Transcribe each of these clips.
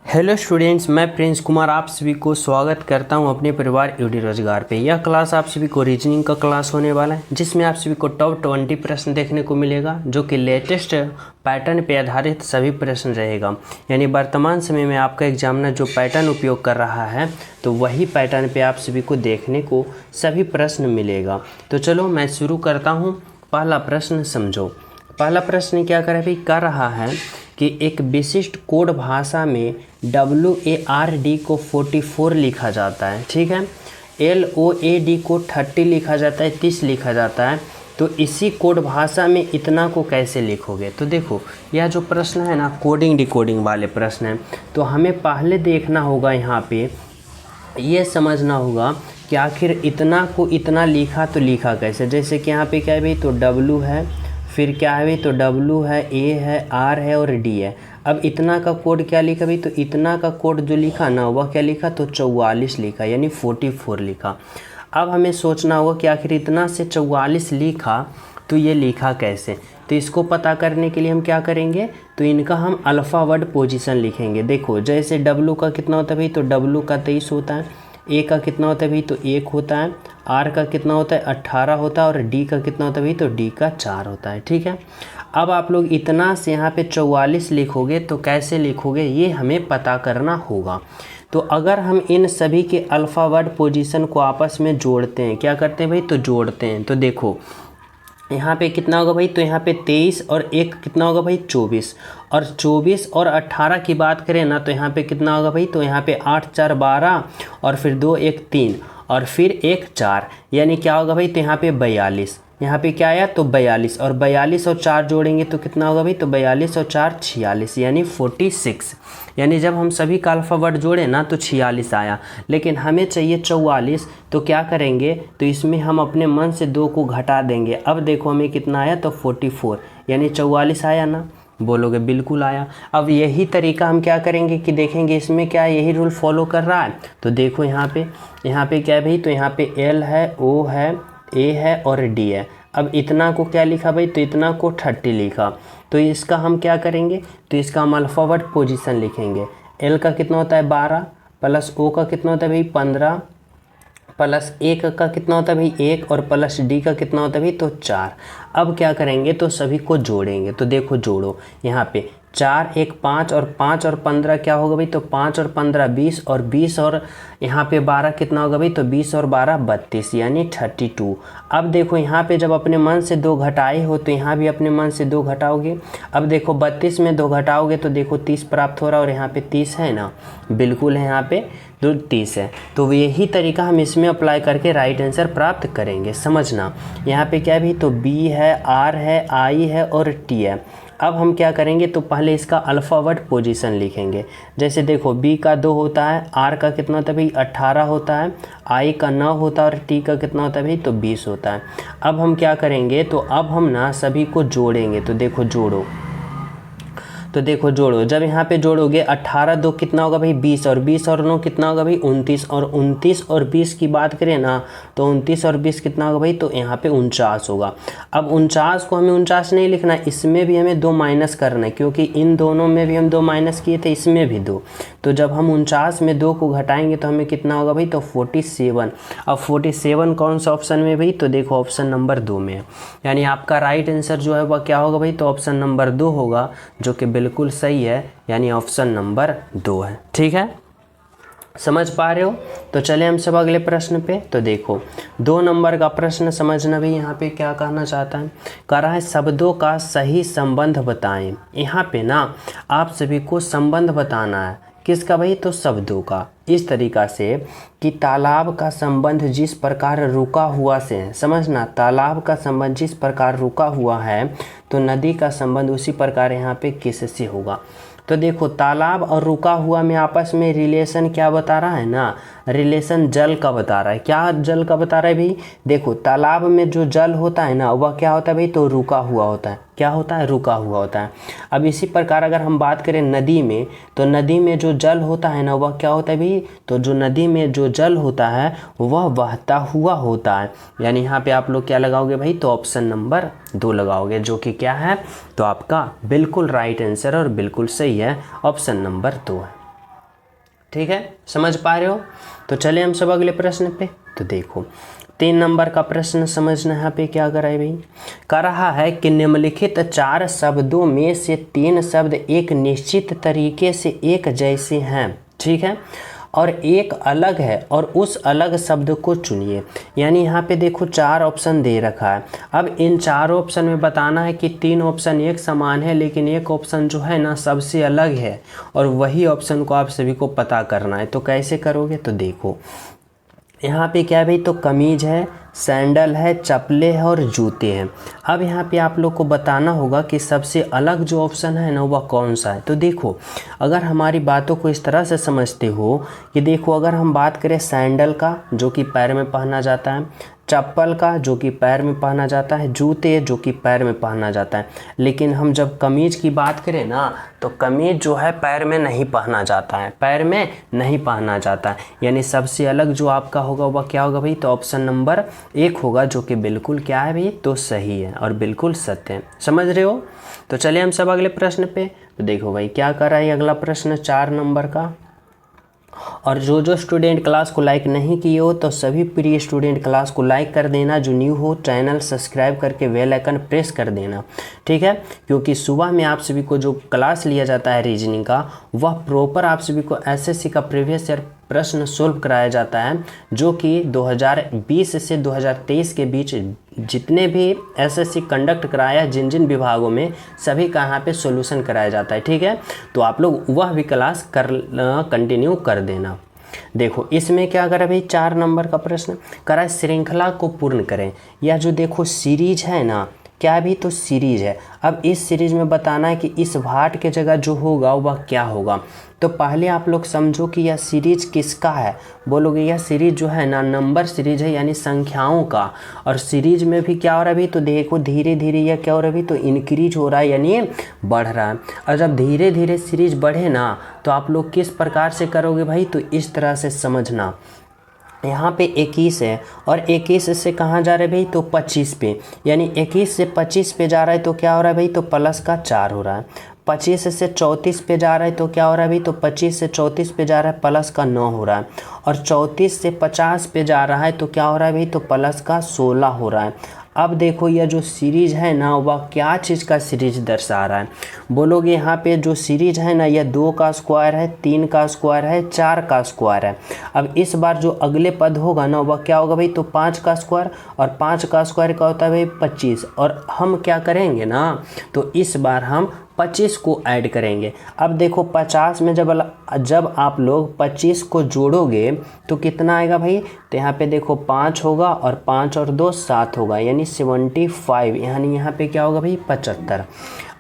Hello students, मैं Prince Kumar आप सभी को स्वागत करता हूं अपने परिवार यूडी रोजगार पे। यह क्लास आप सभी को रीजनिंग का क्लास होने वाला है, जिसमें आप सभी को टॉप 20 प्रश्न देखने को मिलेगा, जो कि लेटेस्ट पैटर्न पे आधारित सभी प्रश्न रहेगा। यानी वर्तमान समय में आपका एग्जामिनर जो पैटर्न उपयोग कर रहा है, तो वही पैटर्न पे आप सभी को देखने को सभी प्रश्न मिलेगा। तो चलो मैं शुरू करता हूँ। पहला प्रश्न समझो। पहला प्रश्न क्या कर रहा है कि एक विशिष्ट कोड भाषा में WARD को 44 लिखा जाता है, ठीक है। LOAD को 30 लिखा जाता है, 30 लिखा जाता है। तो इसी कोड भाषा में इतना को कैसे लिखोगे? तो देखो, यह जो प्रश्न है ना, कोडिंग डिकोडिंग वाले प्रश्न हैं। तो हमें पहले देखना होगा, यहाँ पे ये समझना होगा कि आखिर इतना को इतना लिखा तो लिखा कैसे। जैसे कि यहाँ पे क्या है भाई, तो W है, फिर क्या है भाई, तो W है, A है, R है और D है। अब इतना का कोड क्या लिखा भाई, तो इतना का कोड जो लिखा ना, वह क्या लिखा, तो 44 लिखा, यानी 44 लिखा। अब हमें सोचना होगा कि आखिर इतना से 44 लिखा तो ये लिखा कैसे। तो इसको पता करने के लिए हम क्या करेंगे, तो इनका हम अल्फ़ावर्ड पोजीशन लिखेंगे। देखो, जैसे W का कितना होता है भाई, तो W का 23 होता है। A का कितना होता है भाई, तो 1 होता है। R का कितना होता है, 18 होता है। और D का कितना होता है भाई, तो D का 4 होता है, ठीक है। अब आप लोग इतना से यहाँ पे 44 लिखोगे तो कैसे लिखोगे, ये हमें पता करना होगा। तो अगर हम इन सभी के अल्फ़ावर्ड पोजीशन को आपस में जोड़ते हैं, क्या करते हैं भाई, तो जोड़ते हैं। तो देखो, यहाँ पे कितना होगा भाई, तो यहाँ पे 23 और 1 कितना होगा भाई, 24। और 24 और 18 की बात करें ना, तो यहाँ पे कितना होगा भाई, तो यहाँ पे 8 4 12 और फिर 2 1 3 और फिर 1 4, यानी क्या होगा भाई, तो यहाँ पे 42। यहाँ पे क्या आया, तो 42 और 42 और 4 जोड़ेंगे तो कितना होगा भाई, तो 42 और 4 46, यानी 46। यानी जब हम सभी का अल्फ़ावर्ड जोड़े ना, तो 46 आया। लेकिन हमें चाहिए 44, तो क्या करेंगे, तो इसमें हम अपने मन से 2 को घटा देंगे। अब देखो हमें कितना आया, तो 44, यानी 44 आया ना। बोलोगे बिल्कुल आया। अब यही तरीका हम क्या करेंगे कि देखेंगे इसमें क्या यही रूल फॉलो कर रहा है। तो देखो यहाँ पे क्या है भाई, तो यहाँ पे L है, O है, A है और D है। अब इतना को क्या लिखा भाई, तो इतना को 30 लिखा। तो इसका हम क्या करेंगे, तो इसका हम अल्फ़ावर्ड पोजीशन लिखेंगे। L का कितना होता है 12, प्लस O का कितना होता है भाई 15, प्लस 1 का कितना होता है भाई 1 और प्लस D का कितना होता है भाई, तो 4। अब क्या करेंगे, तो सभी को जोड़ेंगे। तो देखो जोड़ो, यहाँ पे 4 1 5 और 5 और 15 क्या होगा भाई, तो 5 और 15 20 और 20 और यहाँ पे 12 कितना होगा भाई, तो 20 और 12 32, यानी 32। अब देखो यहाँ पे जब अपने मन से 2 घटाए हो, तो यहाँ भी अपने मन से 2 घटाओगे। अब देखो 32 में 2 घटाओगे तो देखो 30 प्राप्त हो रहा है, और यहाँ पे 30 है ना, बिल्कुल है, यहाँ पे 30 है। तो यही तरीका हम इसमें अप्लाई करके राइट आंसर प्राप्त करेंगे। समझना, यहाँ पे क्या भी, तो B है, R है, I है और T है। अब हम क्या करेंगे, तो पहले इसका अल्फ़ावर्ड पोजीशन लिखेंगे। जैसे देखो, B का 2 होता है, R का कितना होता है भाई 18 होता है, I का 9 होता है और T का कितना होता है भाई, तो 20 होता है। अब हम क्या करेंगे, तो अब हम ना सभी को जोड़ेंगे। तो देखो जोड़ो, तो देखो जोड़ो, जब यहाँ पे जोड़ोगे 18 2 कितना होगा भाई 20 और 20 और 9 कितना होगा भाई 29 और 29 और 20 की बात करें ना, तो 29 और 20 कितना होगा भाई, तो यहाँ पे 49 होगा। अब 49 को हमें 49 नहीं लिखना है, इसमें भी हमें 2 माइनस करना है, क्योंकि इन दोनों में भी हम 2 माइनस किए थे, इसमें भी 2। तो जब हम 49 में 2 को घटाएंगे तो हमें कितना होगा भाई, तो 47। अब 47 कौन सा ऑप्शन में भाई, तो देखो ऑप्शन नंबर 2 में है। यानी आपका राइट आंसर जो है वह क्या होगा भाई, तो ऑप्शन नंबर 2 होगा, जो कि बिल्कुल सही है, यानी ऑप्शन नंबर 2 है। ठीक है, समझ पा रहे हो? तो चले हम सब अगले प्रश्न पे। तो देखो 2 नंबर का प्रश्न समझना भी, यहाँ पे क्या कहना चाहता है, कह रहा है शब्दों का सही संबंध बताएं। यहाँ पे ना आप सभी को संबंध बताना है, किसका भाई, तो शब्दों का। इस तरीक़ा से कि तालाब का संबंध जिस प्रकार रुका हुआ से है, समझना, तालाब का संबंध जिस प्रकार रुका हुआ है, तो नदी का संबंध उसी प्रकार यहाँ पे किससे होगा। तो देखो तालाब और रुका हुआ में आपस में रिलेशन क्या बता रहा है ना, रिलेशन जल का बता रहा है। क्या जल का बता रहा है भाई, देखो तालाब में जो जल होता है ना, वह क्या होता है भाई, तो रुका हुआ होता है। क्या होता है, रुका हुआ होता है। अब इसी प्रकार अगर हम बात करें नदी में, तो नदी में जो जल होता है ना, वह क्या होता है भाई, तो जो नदी में जो जल होता है वह बहता हुआ होता है। यानी यहाँ पे आप लोग क्या लगाओगे भाई, तो ऑप्शन नंबर 2 लगाओगे, जो कि क्या है, तो आपका बिल्कुल राइट आंसर और बिल्कुल सही है, ऑप्शन नंबर 2 है। ठीक है, समझ पा रहे हो। तो चले हम सब अगले प्रश्न पे। तो देखो 3 नंबर का प्रश्न समझना, यहाँ पे क्या करा है भाई, कह रहा है कि निम्नलिखित 4 शब्दों में से 3 शब्द एक निश्चित तरीके से एक जैसे हैं, ठीक है, और एक अलग है, और उस अलग शब्द को चुनिए। यानी यहाँ पे देखो 4 ऑप्शन दे रखा है। अब इन 4 ऑप्शन में बताना है कि 3 ऑप्शन एक समान है, लेकिन एक ऑप्शन जो है ना सबसे अलग है, और वही ऑप्शन को आप सभी को पता करना है। तो कैसे करोगे, तो देखो यहाँ पे क्या है भाई, तो कमीज है, सैंडल है, चप्पलें है और जूते हैं। अब यहाँ पे आप लोग को बताना होगा कि सबसे अलग जो ऑप्शन है ना वह कौन सा है। तो देखो अगर हमारी बातों को इस तरह से समझते हो कि देखो अगर हम बात करें सैंडल का जो कि पैर में पहना जाता है, चप्पल का जो कि पैर में पहना जाता है, जूते जो कि पैर में पहना जाता है, लेकिन हम जब कमीज की बात करें ना तो कमीज जो है पैर में नहीं पहना जाता है, पैर में नहीं पहना जाता है। यानी सबसे अलग जो आपका होगा वह क्या होगा भाई, तो ऑप्शन नंबर 1 होगा, जो कि बिल्कुल क्या है भाई, तो सही है और बिल्कुल सत्य है। समझ रहे हो। तो चलिए हम सब अगले प्रश्न पे। तो देखो भाई क्या कर रहा है अगला प्रश्न 4 नंबर का। और जो स्टूडेंट क्लास को लाइक नहीं किए हो तो सभी प्रिय स्टूडेंट क्लास को लाइक कर देना, जो न्यू हो चैनल सब्सक्राइब करके बेल आइकन प्रेस कर देना, ठीक है, क्योंकि सुबह में आप सभी को जो क्लास लिया जाता है रीजनिंग का वह प्रॉपर आप सभी को एसएससी का प्रीवियस ईयर प्रश्न सोल्व कराया जाता है, जो कि 2020 से 2023 के बीच जितने भी एसएससी कंडक्ट कराया जिन जिन विभागों में सभी का यहाँ पे सॉल्यूशन कराया जाता है, ठीक है। तो आप लोग वह भी क्लास कंटिन्यू कर देना। देखो इसमें क्या करा भाई, 4 नंबर का प्रश्न करा, श्रृंखला को पूर्ण करें। या जो देखो सीरीज है ना, क्या भी तो सीरीज है। अब इस सीरीज में बताना है कि इस भाट के जगह जो होगा वह क्या होगा। तो पहले आप लोग समझो कि यह सीरीज किसका है। बोलोगे यह सीरीज जो है ना नंबर सीरीज है, यानी संख्याओं का। और सीरीज में भी क्या हो रहा है अभी, तो देखो धीरे धीरे यह क्या हो रहा है अभी, तो इंक्रीज हो रहा है, यानी बढ़ रहा है। और जब धीरे धीरे सीरीज बढ़े ना तो आप लोग किस प्रकार से करोगे भाई, तो इस तरह से समझना। यहाँ पे 21 है और 21 से कहाँ जा रहा है भाई, तो 25 पे, यानी 21 से 25 पे जा रहा है तो क्या हो रहा है भाई, तो प्लस का 4 हो रहा है। 25 से 34 पे जा रहा है तो क्या हो रहा है भाई, तो 25 से 34 पे जा रहा है प्लस का 9 हो रहा है। और 34 से 50 पे जा रहा है तो क्या हो रहा है भाई, तो प्लस का 16 हो रहा है। अब देखो यह जो सीरीज है ना वह क्या चीज़ का सीरीज दर्शा रहा है। बोलोगे यहाँ पे जो सीरीज है ना यह 2 का स्क्वायर है, 3 का स्क्वायर है, 4 का स्क्वायर है। अब इस बार जो अगले पद होगा ना वह क्या होगा भाई, तो 5 का स्क्वायर, और 5 का स्क्वायर क्या होता है भाई 25। और हम क्या करेंगे ना, तो इस बार हम 25 को ऐड करेंगे। अब देखो 50 में जब आप लोग 25 को जोड़ोगे तो कितना आएगा भाई, तो यहाँ पे देखो 5 होगा और 5 और 2 7 होगा, यानी 75, यानी यहाँ पे क्या होगा भाई 75।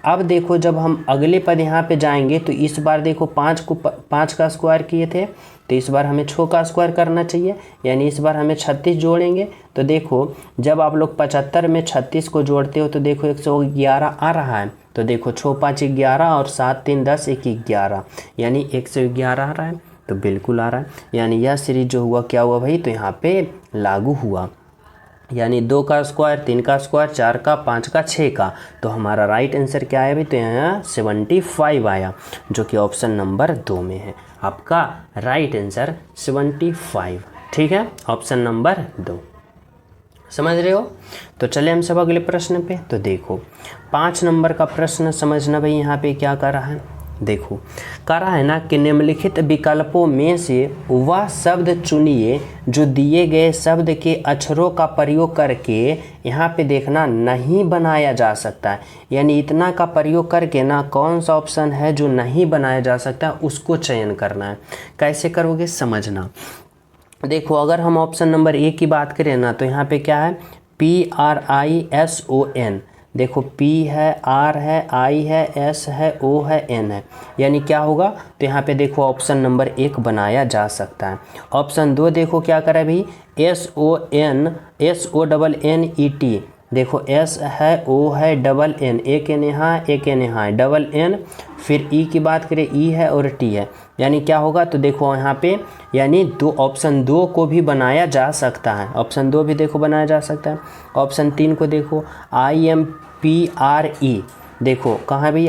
अब देखो जब हम अगले पद यहाँ पे जाएंगे तो इस बार देखो 5 का स्क्वायर किए थे, तो इस बार हमें 6 का स्क्वायर करना चाहिए, यानी इस बार हमें 36 जोड़ेंगे। तो देखो जब आप लोग 75 में 36 को जोड़ते हो तो देखो 111 आ रहा है। तो देखो 6 5 11 और 7 3 10 1 11, यानी 111 आ रहा है, तो बिल्कुल आ रहा है। यानी यह सीरीज जो हुआ क्या हुआ भाई, तो यहाँ पे लागू हुआ, यानी 2 का स्क्वायर, 3 का स्क्वायर, 4 का, 5 का, 6 का। तो हमारा राइट आंसर क्या है भाई, तो यहाँ 75 आया, जो कि ऑप्शन नंबर 2 में है। आपका राइट आंसर 75, ठीक है, ऑप्शन नंबर 2। समझ रहे हो। तो चले हम सब अगले प्रश्न पे। तो देखो 5 नंबर का प्रश्न समझना भाई, यहाँ पे क्या कर रहा है, देखो कह रहा है ना कि निम्नलिखित विकल्पों में से वह शब्द चुनिए जो दिए गए शब्द के अक्षरों का प्रयोग करके यहाँ पे देखना नहीं बनाया जा सकता है। यानी इतना का प्रयोग करके ना कौन सा ऑप्शन है जो नहीं बनाया जा सकता, उसको चयन करना है। कैसे करोगे समझना। देखो अगर हम ऑप्शन नंबर 1 की बात करें ना तो यहाँ पे क्या है, PRISON। देखो P है, R है, I है, S है, O है, N है, यानी क्या होगा, तो यहाँ पे देखो ऑप्शन नंबर 1 बनाया जा सकता है। ऑप्शन 2 देखो क्या करा भाई, SONNET। देखो S है, O है, डबल N, एक N यहाँ, एक N यहाँ, डबल N। फिर E की बात करें, E है और T है, यानी क्या होगा, तो देखो यहाँ पे यानी ऑप्शन 2 को भी बनाया जा सकता है। ऑप्शन 2 भी देखो बनाया जा सकता है। ऑप्शन 3 को देखो IMPRE, देखो कहाँ भाई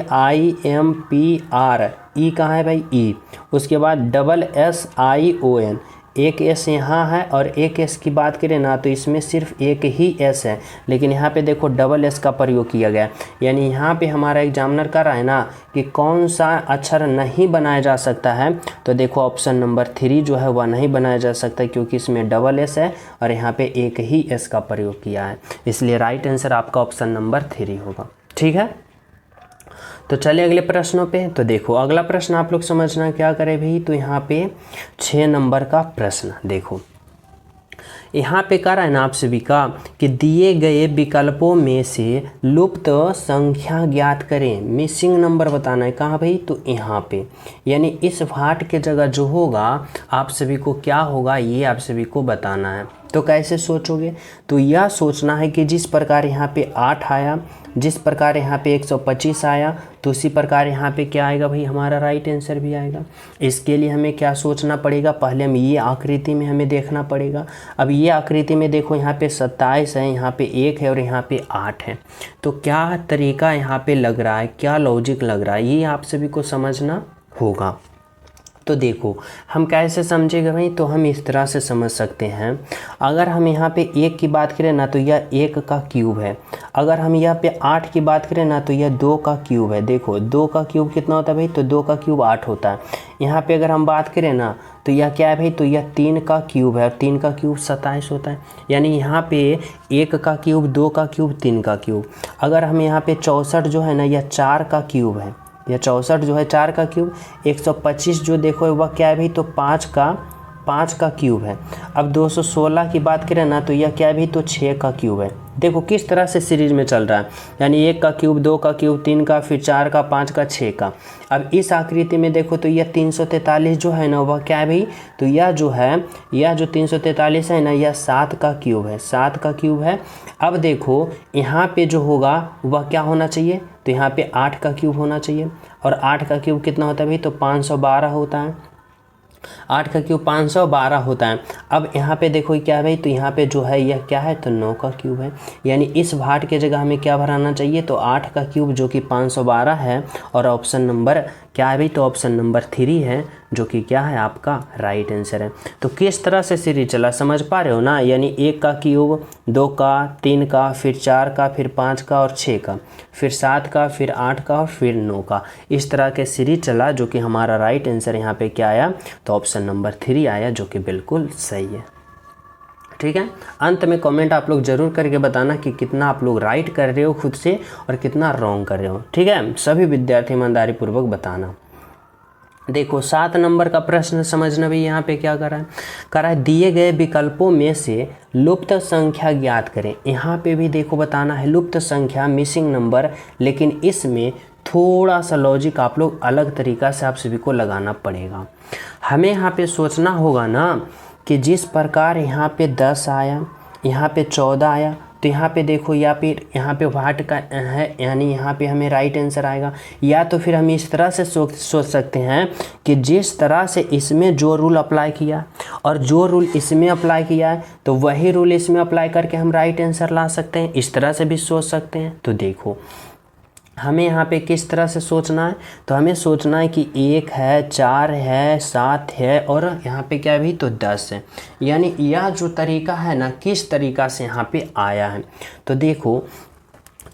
IMPRE, ई कहाँ है भाई, ई। उसके बाद SSION, एक एस यहाँ है और एक एस की बात करें ना तो इसमें सिर्फ एक ही एस है, लेकिन यहाँ पे देखो डबल एस का प्रयोग किया गया है। यानी यहाँ पे हमारा एग्जामिनर कर रहा है ना कि कौन सा अक्षर नहीं बनाया जा सकता है, तो देखो ऑप्शन नंबर 3 जो है वह नहीं बनाया जा सकता क्योंकि इसमें डबल एस है और यहाँ पे एक ही एस का प्रयोग किया है, इसलिए राइट आंसर आपका ऑप्शन नंबर 3 होगा। ठीक है, तो चलिए अगले प्रश्नों पे। तो देखो अगला प्रश्न आप लोग समझना क्या करें भाई, तो यहाँ पे 6 नंबर का प्रश्न देखो, यहाँ पे कह रहा है ना आप सभी का कि दिए गए विकल्पों में से लुप्त संख्या ज्ञात करें, मिसिंग नंबर बताना है। कहाँ भाई, तो यहाँ पे, यानी इस भाट के जगह जो होगा आप सभी को क्या होगा ये आप सभी को बताना है। तो कैसे सोचोगे, तो यह सोचना है कि जिस प्रकार यहाँ पे 8 आया, जिस प्रकार यहाँ पे 125 आया, तो उसी प्रकार यहाँ पे क्या आएगा भाई, हमारा राइट आंसर भी आएगा। इसके लिए हमें क्या सोचना पड़ेगा, पहले हम ये आकृति में हमें देखना पड़ेगा। अब ये आकृति में देखो यहाँ पे 27 है, यहाँ पे 1 है और यहाँ पे 8 है, तो क्या तरीका यहाँ पे लग रहा है, क्या लॉजिक लग रहा है, ये आप सभी को समझना होगा। तो देखो हम कैसे समझेंगे भाई, तो हम इस तरह से समझ सकते हैं। अगर हम यहाँ पे 1 की बात करें ना तो यह 1 का क्यूब है, अगर हम यहाँ पे 8 की बात करें ना तो यह 2 का क्यूब है। देखो 2 का क्यूब कितना होता है भाई, तो 2 का क्यूब 8 होता है। यहाँ पे अगर हम बात करें ना तो यह क्या है भाई, तो यह 3 का क्यूब है और 3 का क्यूब 27 होता है। यानी यहाँ पे 1 का क्यूब, 2 का क्यूब, 3 का क्यूब। अगर हम यहाँ पे 64 जो है ना यह 4 का क्यूब है, यह 64 जो है 4 का क्यूब। 125 जो देखो वह क्या है भाई, तो 5 का क्यूब है। अब 216 की बात करें ना तो यह क्या है भाई, तो 6 का क्यूब है। देखो किस तरह से सीरीज में चल रहा है, यानी 1 का क्यूब, 2 का क्यूब, 3 का, फिर 4 का, 5 का, 6 का। अब इस आकृति में देखो तो यह 343 जो है ना वह क्या है भाई, तो यह जो 343 है ना यह 7 का क्यूब है, 7 का क्यूब है। अब देखो यहाँ पे जो होगा वह क्या होना चाहिए, तो यहाँ पे 8 का क्यूब होना चाहिए और 8 का क्यूब कितना होता है भाई, तो 512 होता है। 8 का क्यूब 512 होता है। अब यहाँ पे देखो क्या है भाई, तो यहाँ पे जो है यह क्या है, तो 9 का क्यूब है। यानी इस भाट के जगह हमें क्या भराना चाहिए, तो 8 का क्यूब जो कि 512 है और ऑप्शन नंबर क्या है भाई, तो ऑप्शन नंबर 3 है जो कि क्या है आपका राइट आंसर है। तो किस तरह से सीरीज चला समझ पा रहे हो ना, यानी 1 का क्यूब, 2 का, 3 का, फिर 4 का, फिर 5 का और 6 का, फिर 7 का, फिर 8 का और फिर 9 का। इस तरह के सीरीज चला जो कि हमारा राइट आंसर यहाँ पे क्या आया, तो ऑप्शन नंबर 3 आया जो कि बिल्कुल सही है। ठीक है, अंत में कमेंट आप लोग जरूर करके बताना कि कितना आप लोग राइट कर रहे हो खुद से और कितना रॉन्ग कर रहे हो। ठीक है, सभी विद्यार्थी ईमानदारी पूर्वक बताना। देखो 7 नंबर का प्रश्न समझना भी, यहाँ पे क्या कर रहा है, दिए गए विकल्पों में से लुप्त संख्या ज्ञात करें। यहाँ पे भी देखो बताना है लुप्त संख्या, मिसिंग नंबर, लेकिन इसमें थोड़ा सा लॉजिक आप लोग अलग तरीका से आप सभी को लगाना पड़ेगा। हमें यहाँ पे सोचना होगा ना कि जिस प्रकार यहाँ पे 10 आया, यहाँ पे 14 आया, तो यहाँ पे देखो या फिर यहाँ पे वाट का है, यानी यहाँ पे हमें राइट आंसर आएगा। या तो फिर हम इस तरह से सोच सकते हैं कि जिस तरह से इसमें जो रूल अप्लाई किया और जो रूल इसमें अप्लाई किया है तो वही रूल इसमें अप्लाई करके हम राइट आंसर ला सकते हैं। इस तरह से भी सोच सकते हैं। तो देखो हमें यहाँ पे किस तरह से सोचना है, तो हमें सोचना है कि 1 है, 4 है, 7 है और यहाँ पे क्या भी, तो 10 है। यानी यह जो तरीका है ना किस तरीका से यहाँ पे आया है। तो देखो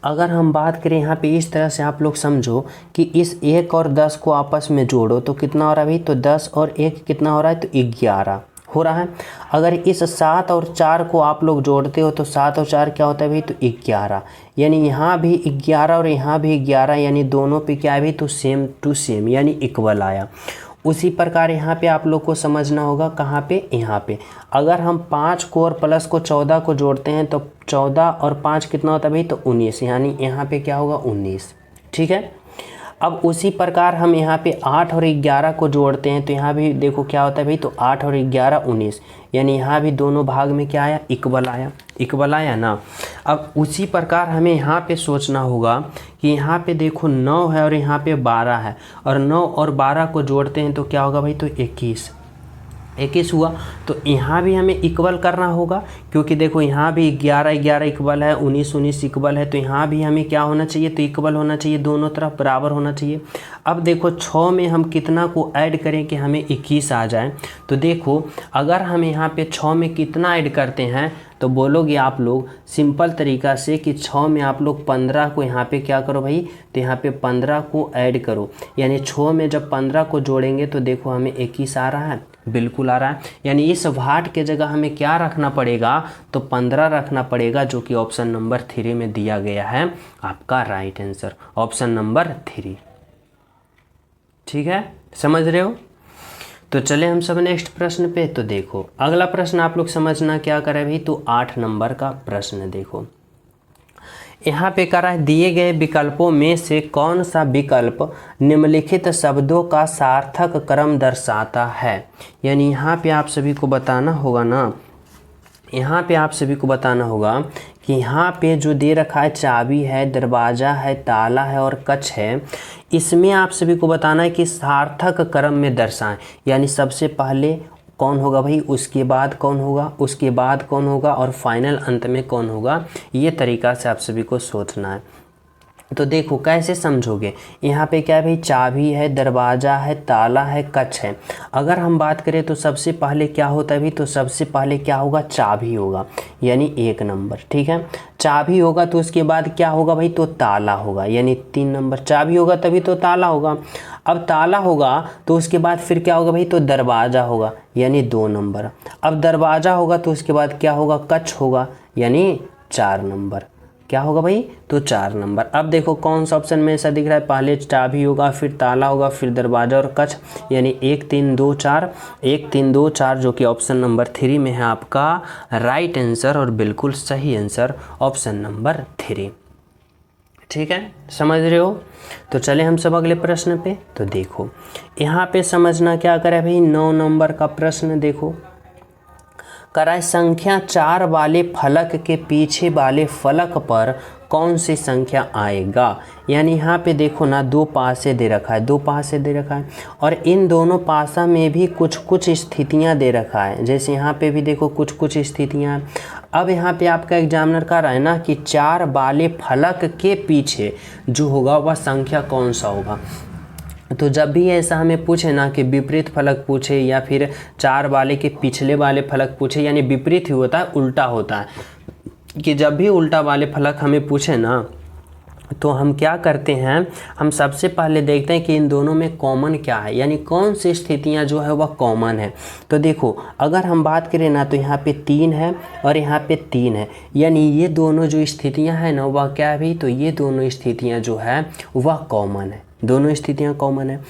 अगर हम बात करें यहाँ पे इस तरह से आप लोग समझो कि इस 1 और 10 को आपस में जोड़ो तो कितना हो रहा है भाई, तो 10 और 1 कितना हो रहा है, तो 11 हो रहा है। अगर इस 7 और 4 को आप लोग जोड़ते हो तो 7 और 4 क्या होता है भाई, तो 11। यानी यहाँ भी 11 और यहाँ भी 11, यानी दोनों पे क्या है भाई, तो सेम टू सेम यानी इक्वल आया। उसी प्रकार यहाँ पे आप लोग को समझना होगा कहाँ पे, यहाँ पे अगर हम 5 को और प्लस को 14 को जोड़ते हैं तो 14 और 5 कितना होता है भाई, तो 19, यानी यहाँ पे क्या होगा 19। ठीक है, अब उसी प्रकार हम यहाँ पे 8 और 11 को जोड़ते हैं तो यहाँ भी देखो क्या होता है भाई, तो 8 और 11 19, यानी यहाँ भी दोनों भाग में क्या आया, इक्वल आया ना। अब उसी प्रकार हमें यहाँ पे सोचना होगा कि यहाँ पे देखो 9 है और यहाँ पे 12 है और 9 और 12 को जोड़ते हैं तो क्या होगा भाई, तो 21। 21 हुआ। तो यहाँ भी हमें इक्वल करना होगा, क्योंकि देखो यहाँ भी 11 11 इक्वल है, 19 19 इक्वल है, तो यहाँ भी हमें क्या होना चाहिए, तो इक्वल होना चाहिए, दोनों तरफ बराबर होना चाहिए। अब देखो 6 में हम कितना को ऐड करें कि हमें 21 आ जाए। तो देखो अगर हम यहाँ पे 6 में कितना ऐड करते हैं, तो बोलोगे आप लोग सिंपल तरीका से कि 6 में आप लोग 15 को यहाँ पे क्या करो भाई, तो यहाँ पे 15 को ऐड करो, यानी 6 में जब 15 को जोड़ेंगे तो देखो हमें 21 आ रहा है, बिल्कुल आ रहा है। यानी इस वाट के जगह हमें क्या रखना पड़ेगा, तो 15 रखना पड़ेगा, जो कि ऑप्शन नंबर 3 में दिया गया है आपका राइट आंसर, ऑप्शन नंबर 3। ठीक है, समझ रहे हो। तो चले हम सब नेक्स्ट प्रश्न पे। तो देखो अगला प्रश्न आप लोग समझना क्या करे भाई, तो 8 नंबर का प्रश्न देखो यहाँ पे करा है, दिए गए विकल्पों में से कौन सा विकल्प निम्नलिखित शब्दों का सार्थक क्रम दर्शाता है। यानी यहाँ पे आप सभी को बताना होगा ना, यहाँ पे आप सभी को बताना होगा कि यहाँ पे जो दे रखा है चाबी है, दरवाज़ा है, ताला है और कच है, इसमें आप सभी को बताना है कि सार्थक क्रम में दर्शाएं। यानी सबसे पहले कौन होगा भाई, उसके बाद कौन होगा, उसके बाद कौन होगा और फाइनल अंत में कौन होगा, ये तरीका से आप सभी को सोचना है। तो देखो कैसे समझोगे, यहाँ पे क्या है भाई, चाबी है, दरवाज़ा है, ताला है, कच है। अगर हम बात करें तो सबसे पहले क्या होता है भाई, तो सबसे पहले क्या होगा, चाबी होगा, यानी 1 नंबर। ठीक है, चाबी होगा तो उसके बाद क्या होगा भाई, तो ताला होगा, यानी 3 नंबर। चाबी होगा तभी तो ताला होगा। अब ताला होगा तो उसके बाद फिर क्या होगा भाई, तो दरवाज़ा होगा, यानी 2 नंबर। अब दरवाज़ा होगा तो उसके बाद क्या होगा, कच होगा, यानी 4 नंबर। क्या होगा भाई, तो 4 नंबर। अब देखो कौन सा ऑप्शन में ऐसा दिख रहा है, पहले चाबी होगा, फिर ताला होगा, फिर दरवाज़ा और कच, यानी 1 3 2 4, 1 3 2 4, जो कि ऑप्शन नंबर 3 में है आपका राइट आंसर और बिल्कुल सही आंसर ऑप्शन नंबर 3। ठीक है, समझ रहे हो। तो चले हम सब अगले प्रश्न पे। तो देखो यहाँ पे समझना क्या करे भाई, 9 नंबर का प्रश्न देखो कराए, संख्या 4 वाले फलक के पीछे वाले फलक पर कौन सी संख्या आएगा। यानी यहाँ पे देखो ना, 2 पासे दे रखा है, 2 पासे दे रखा है, और इन दोनों पासा में भी कुछ कुछ स्थितियाँ दे रखा है। जैसे यहाँ पे भी देखो कुछ कुछ स्थितियाँ। अब यहाँ पे आपका एग्जामिनर कह रहा है ना कि 4 वाले फलक के पीछे जो होगा वह संख्या कौन सा होगा। तो जब भी ऐसा हमें पूछे ना कि विपरीत फलक पूछे या फिर 4 वाले के पिछले वाले फलक पूछे, यानी विपरीत ही होता है, उल्टा होता है कि जब भी उल्टा वाले फलक हमें पूछे ना, तो हम क्या करते हैं, हम सबसे पहले देखते हैं कि इन दोनों में कॉमन क्या है, यानी कौन सी स्थितियां जो है वह कॉमन है। तो देखो अगर हम बात करें ना, तो यहाँ पे 3 है और यहाँ पे 3 है, यानी ये दोनों जो स्थितियां हैं ना वह क्या है भाई, तो ये दोनों स्थितियां जो है वह कॉमन है, दोनों स्थितियां कॉमन है।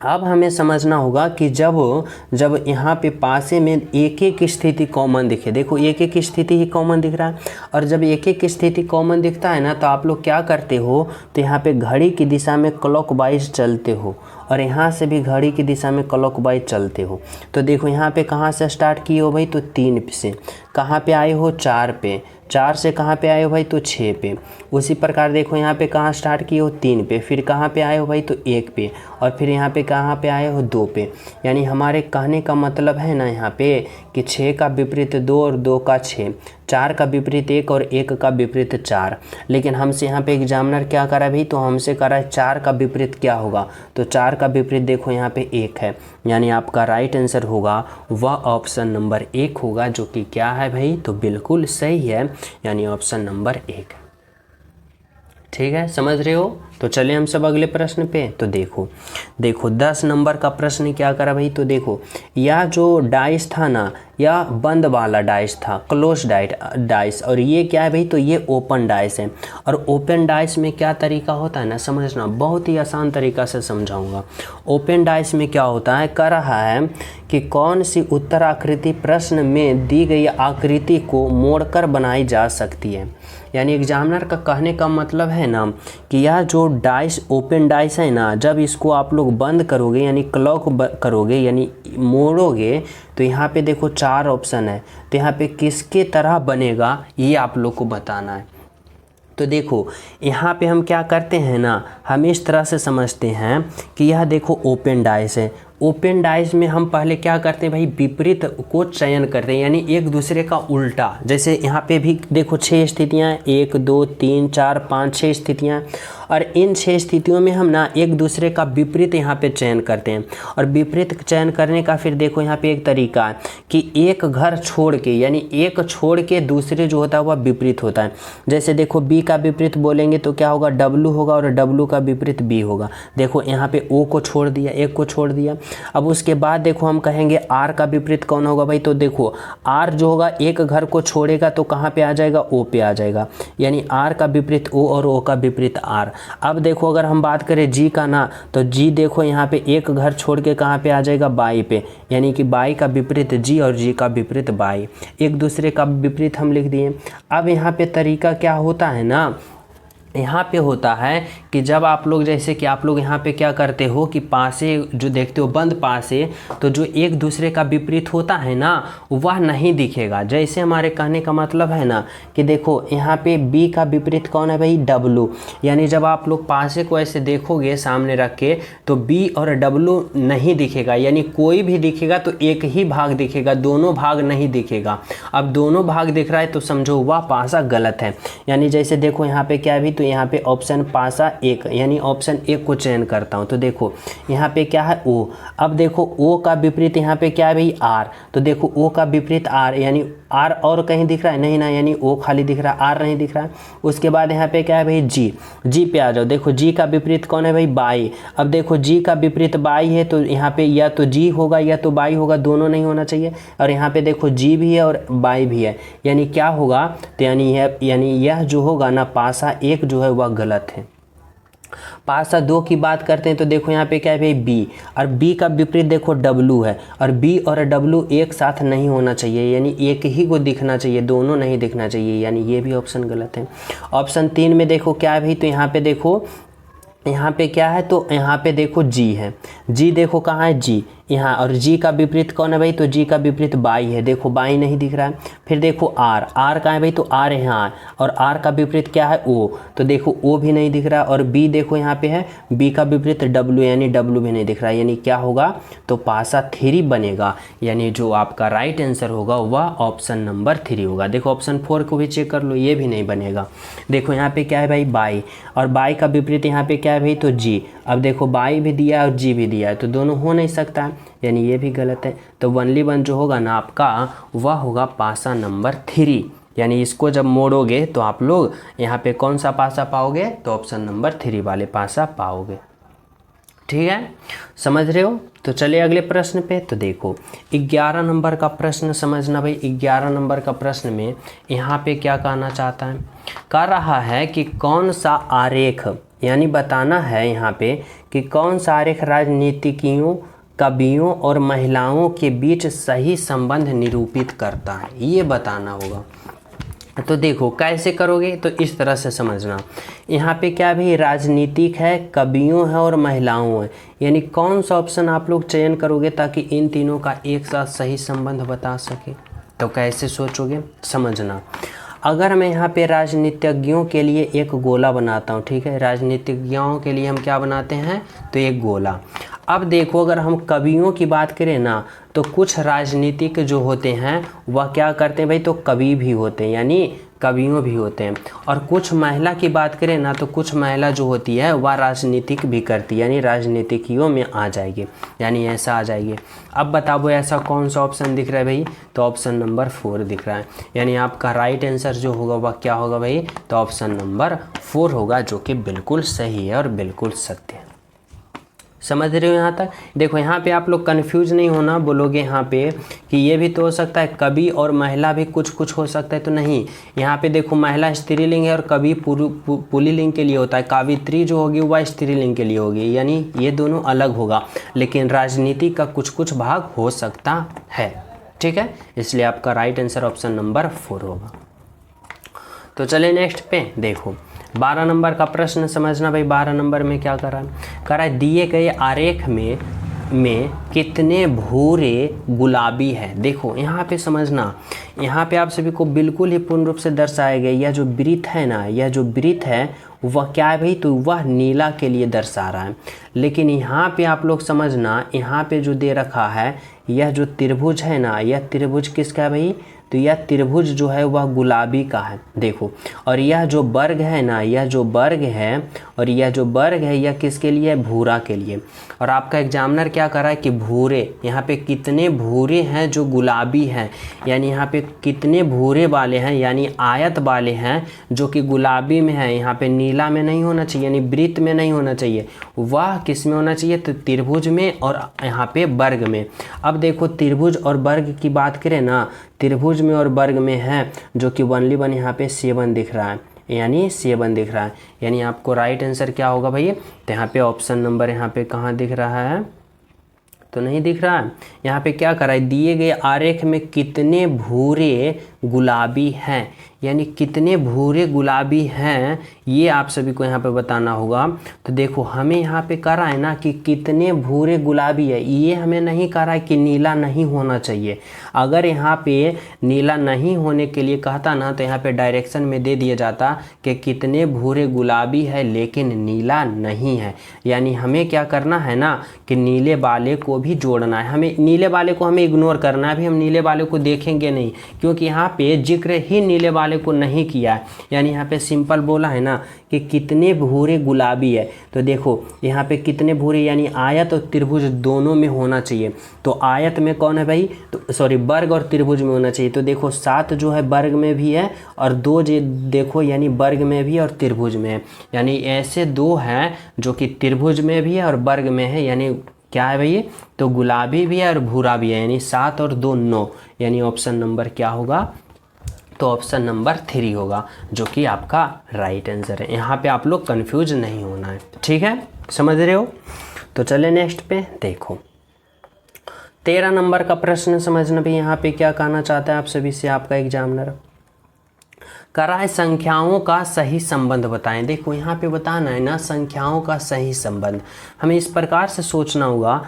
अब हमें समझना होगा कि जब यहाँ पे पासे में एक एक स्थिति कॉमन दिखे, देखो एक एक स्थिति ही कॉमन दिख रहा है, और जब एक एक स्थिति कॉमन दिखता है ना, तो आप लोग क्या करते हो, तो यहाँ पे घड़ी की दिशा में क्लॉकवाइज चलते हो, और यहाँ से भी घड़ी की दिशा में क्लॉकवाइज चलते हो। तो देखो यहाँ पे कहाँ से स्टार्ट किए हो भाई, तो 3 से, कहाँ पे आए हो 4 पे, 4 से कहाँ पे आए हो भाई, तो 6 पे। उसी प्रकार देखो यहाँ पे कहाँ स्टार्ट किए हो, 3 पे, फिर कहाँ पे आए हो भाई, तो 1 पे, और फिर यहाँ पे कहाँ पे आए हो, 2 पे। यानी हमारे कहने का मतलब है ना यहाँ पे कि 6 का विपरीत 2 और 2 का 6, 4 का विपरीत 1 और 1 का विपरीत 4। लेकिन हमसे यहाँ पे एग्जामिनर क्या करा भाई, तो हमसे करा है 4 का विपरीत क्या होगा, तो 4 का विपरीत देखो यहाँ पे 1 है, यानी आपका राइट आंसर होगा वह ऑप्शन नंबर 1 होगा, जो कि क्या है भाई, तो बिल्कुल सही है, यानी ऑप्शन नंबर 1। ठीक है, समझ रहे हो। तो चले हम सब अगले प्रश्न पे। तो देखो 10 नंबर का प्रश्न क्या करा भाई, तो देखो यह जो डाइस था ना, या बंद वाला डाइस था, क्लोज डाइस, और ये क्या है भाई, तो ये ओपन डाइस है। और ओपन डाइस में क्या तरीका होता है ना, समझना, बहुत ही आसान तरीका से समझाऊंगा। ओपन डाइस में क्या होता है, कह रहा है कि कौन सी उत्तर आकृति प्रश्न में दी गई आकृति को मोड़कर बनाई जा सकती है। यानी एग्जामिनर का कहने का मतलब है ना कि यह जो डाइस, ओपन डाइस है ना, जब इसको आप लोग बंद करोगे, यानी क्लॉक करोगे, यानी मोड़ोगे, तो यहाँ पे देखो 4 ऑप्शन है, तो यहाँ पे किसके तरह बनेगा ये आप लोग को बताना है। तो देखो यहाँ पे हम क्या करते हैं ना, हम इस तरह से समझते हैं कि यह देखो ओपन डाइस है, ओपन डाइज में हम पहले क्या करते हैं भाई, विपरीत को चयन करते हैं, यानी एक दूसरे का उल्टा। जैसे यहाँ पे भी देखो 6 स्थितियाँ, 1 2 3 4 5 6 स्थितियाँ, और इन 6 स्थितियों में हम ना एक दूसरे का विपरीत यहाँ पे चयन करते हैं। और विपरीत चयन करने का फिर देखो यहाँ पे एक तरीका है कि एक घर छोड़ के, यानी एक छोड़ के दूसरे जो होता है वह विपरीत होता है। जैसे देखो बी का विपरीत बोलेंगे तो क्या होगा, डब्लू होगा, और डब्लू का विपरीत बी होगा। देखो यहाँ पे ओ को छोड़ दिया, एक को छोड़ दिया। अब उसके बाद देखो हम कहेंगे आर का विपरीत कौन होगा भाई, तो देखो आर जो होगा एक घर को छोड़ेगा तो कहाँ पे आ जाएगा, ओ पे आ जाएगा, यानी आर का विपरीत ओ और ओ का विपरीत आर। अब देखो अगर हम बात करें जी का ना, तो जी देखो यहाँ पे एक घर छोड़ के कहाँ पे आ जाएगा, बाई पे, यानी कि बाई का विपरीत जी और जी का विपरीत बाई, एक दूसरे का विपरीत हम लिख दिए। अब यहाँ पे तरीका क्या होता है ना, यहाँ पे होता है कि जब आप लोग, जैसे कि आप लोग यहाँ पे क्या करते हो कि पासे जो देखते हो बंद पासे, तो जो एक दूसरे का विपरीत होता है ना वह नहीं दिखेगा। जैसे हमारे कहने का मतलब है ना कि देखो यहाँ पे बी का विपरीत कौन है भाई, डब्लू, यानी जब आप लोग पासे को ऐसे देखोगे सामने रख के तो बी और डब्लू नहीं दिखेगा, यानी कोई भी दिखेगा तो एक ही भाग दिखेगा, दोनों भाग नहीं दिखेगा। अब दोनों भाग दिख रहा है तो समझो वह पासा गलत है। यानी जैसे देखो यहाँ पे क्या है भी, तो यहाँ पे ऑप्शन पासा एक, यानी ऑप्शन एक को चयन करता हूँ। तो देखो यहाँ पे क्या है ओ, अब देखो ओ का विपरीत यहाँ पे क्या है भाई आर, तो देखो ओ का विपरीत आर, यानी आर और कहीं दिख रहा है नहीं ना, यानी ओ खाली दिख रहा है, आर नहीं दिख रहा है। उसके बाद यहाँ पे क्या है भाई जी, जी पे आ जाओ। देखो जी का विपरीत कौन है भाई, बाई। अब देखो जी का विपरीत बाई है तो यहाँ पे या तो जी होगा या तो बाई होगा, दोनों नहीं होना चाहिए। और यहाँ पे देखो जी भी है और बाई भी है, यानी क्या होगा, तो यानी यह जो होगा ना पासा एक जो है वह गलत है। पासा दो की बात करते हैं तो देखो यहाँ पे क्या है भाई बी, और बी का विपरीत देखो डब्लू है, और बी और डब्लू एक साथ नहीं होना चाहिए, यानी एक ही को दिखना चाहिए, दोनों नहीं दिखना चाहिए, यानी ये भी ऑप्शन गलत है। ऑप्शन 3 में देखो क्या है भाई, तो यहाँ पे देखो यहाँ पे क्या है, तो यहाँ पे देखो जी है, जी देखो कहाँ है जी यहाँ, और जी का विपरीत कौन है भाई, तो जी का विपरीत बाई है, देखो बाई नहीं दिख रहा है। फिर देखो आर, आर कहाँ है भाई, तो आर है यहाँ, और आर का विपरीत क्या है ओ, तो देखो ओ भी नहीं दिख रहा है। और बी देखो यहाँ पे है, बी का विपरीत डब्लू, यानी डब्लू भी नहीं दिख रहा है, यानी क्या होगा, तो पासा 3 बनेगा, यानी जो आपका राइट आंसर होगा वह ऑप्शन नंबर 3 होगा। देखो ऑप्शन 4 को भी चेक कर लो, ये भी नहीं बनेगा। देखो यहाँ पे क्या है भाई बाई, और बाई का विपरीत यहाँ पे क्या है भाई, तो जी। अब देखो बाई भी दिया है और जी भी दिया है, तो दोनों हो नहीं सकता, यानी ये भी गलत है। तो वनली वन जो होगा ना आपका वह होगा पासा नंबर 3, यानी इसको जब मोड़ोगे तो आप लोग यहाँ पे कौन सा पासा पाओगे, तो ऑप्शन नंबर 3 वाले पासा पाओगे। ठीक है, समझ रहे हो। तो चलिए अगले प्रश्न पे। तो देखो 11 नंबर का प्रश्न समझना भाई। 11 नंबर का प्रश्न में यहाँ पे क्या कहना चाहता है, कह रहा है कि कौन सा आरेख, यानी बताना है यहाँ पे कि कौन सा आरेख राजनीतिज्ञों, कवियों और महिलाओं के बीच सही संबंध निरूपित करता है, ये बताना होगा। तो देखो कैसे करोगे, तो इस तरह से समझना। यहाँ पे क्या भी राजनीतिक है, कवियों है और महिलाओं है, यानी कौन सा ऑप्शन आप लोग चयन करोगे ताकि इन तीनों का एक साथ सही संबंध बता सके। तो कैसे सोचोगे, समझना। अगर मैं यहाँ पे राजनीतिज्ञों के लिए एक गोला बनाता हूँ, ठीक है, राजनीतिज्ञों के लिए हम क्या बनाते हैं, तो एक गोला। अब देखो अगर हम कवियों की बात करें ना, तो कुछ राजनीतिक जो होते हैं वह क्या करते हैं भाई, तो कवि भी होते हैं, यानी कवियों भी होते हैं। और कुछ महिला की बात करें ना, तो कुछ महिला जो होती है वह राजनीतिक भी करती है, यानी राजनीतिज्ञों में आ जाएगी, यानी ऐसा आ जाएगी। अब बताओ ऐसा कौन सा ऑप्शन दिख रहा है भाई, तो ऑप्शन नंबर 4 दिख रहा है, यानी आपका राइट आंसर जो होगा वह क्या होगा भाई, तो ऑप्शन नंबर 4 होगा, जो कि बिल्कुल सही है और बिल्कुल सत्य है। समझ रहे हो यहाँ तक। देखो यहाँ पे आप लोग कंफ्यूज नहीं होना, बोलोगे यहाँ पे कि ये भी तो हो सकता है, कवि और महिला भी कुछ कुछ हो सकता है, तो नहीं। यहाँ पे देखो महिला स्त्रीलिंग है और कवि पुल्लिंग के लिए होता है, कावित्री जो होगी वह स्त्रीलिंग के लिए होगी, यानी ये दोनों अलग होगा, लेकिन राजनीति का कुछ कुछ भाग हो सकता है। ठीक है, इसलिए आपका राइट आंसर ऑप्शन नंबर 4 होगा। तो चले नेक्स्ट पे। देखो 12 नंबर का प्रश्न समझना भाई। 12 नंबर में क्या कर रहा है, दिए गए आरेख में कितने भूरे गुलाबी है। देखो यहाँ पे समझना, यहाँ पे आप सभी को बिल्कुल ही पूर्ण रूप से दर्शाया गया, यह जो वृत्त है ना, यह जो वृत्त है वह क्या है भाई, तो वह नीला के लिए दर्शा रहा है। लेकिन यहाँ पे आप लोग समझना, यहाँ पे जो दे रखा है यह जो त्रिभुज है ना, यह त्रिभुज किसका है भाई, तो यह त्रिभुज जो है वह गुलाबी का है देखो। और यह जो वर्ग है ना, यह जो वर्ग है और यह जो वर्ग है यह किसके लिए है, भूरा के लिए। और आपका एग्जामिनर क्या कर रहा है कि भूरे, यहाँ पे कितने भूरे हैं जो गुलाबी हैं, यानी यहाँ पे कितने भूरे वाले हैं यानी आयत वाले हैं जो कि गुलाबी में है, यहाँ पे नीला में नहीं होना चाहिए यानी वृत्त में नहीं होना चाहिए, वह किस में होना चाहिए, तो त्रिभुज में और यहाँ पे वर्ग में। अब देखो त्रिभुज और वर्ग की बात करें ना, त्रिभुज में और वर्ग में है जो कि ओनली वन यहाँ पे 7 दिख रहा है, यानी 7 दिख रहा है, यानी आपको राइट आंसर क्या होगा भैया, तो यहाँ पे ऑप्शन नंबर यहाँ पे कहाँ दिख रहा है, तो नहीं दिख रहा है। यहाँ पे क्या करा है, दिए गए आरेख में कितने भूरे गुलाबी हैं, यानी कितने भूरे गुलाबी हैं ये आप सभी को यहाँ पे बताना होगा। तो देखो हमें यहाँ पे करा है ना कि कितने भूरे गुलाबी है, ये हमें नहीं करा है कि नीला नहीं होना चाहिए। अगर यहाँ पे नीला नहीं होने के लिए कहता ना, तो यहाँ पे डायरेक्शन में दे दिया जाता कि कितने भूरे गुलाबी है लेकिन नीला नहीं है। यानी हमें क्या करना है ना कि नीले वाले को भी जोड़ना है, हमें नीले वाले को हमें इग्नोर करना है, अभी हम नीले वाले को देखेंगे नहीं, क्योंकि यहाँ पे जिक्र ही नीले वाले को नहीं किया है। यानी यहाँ पे सिंपल बोला है ना कि कितने भूरे गुलाबी है, तो देखो यहाँ पे कितने भूरे यानी आयत और त्रिभुज दोनों में होना चाहिए। तो आयत में कौन है भाई, तो सॉरी वर्ग और त्रिभुज में होना चाहिए। तो देखो 7 जो है वर्ग में भी है और 2 जो देखो यानी वर्ग में भी और त्रिभुज में है, यानी ऐसे 2 हैं जो कि त्रिभुज में भी है और वर्ग में है, यानी क्या है भैया, तो गुलाबी भी है और भूरा भी है, यानी 7 और 2 9, यानी ऑप्शन नंबर क्या होगा, तो ऑप्शन नंबर 3 होगा जो कि आपका राइट आंसर है। यहाँ पे आप लोग कंफ्यूज नहीं होना है, ठीक है, समझ रहे हो। तो चले नेक्स्ट पे देखो 13 नंबर का प्रश्न समझना भी, यहाँ पे क्या कहना चाहता है आप सभी से आपका एग्जामिनर, करा है संख्याओं का सही संबंध बताएं। देखो यहाँ पे बताना है ना संख्याओं का सही संबंध, हमें इस प्रकार से सोचना होगा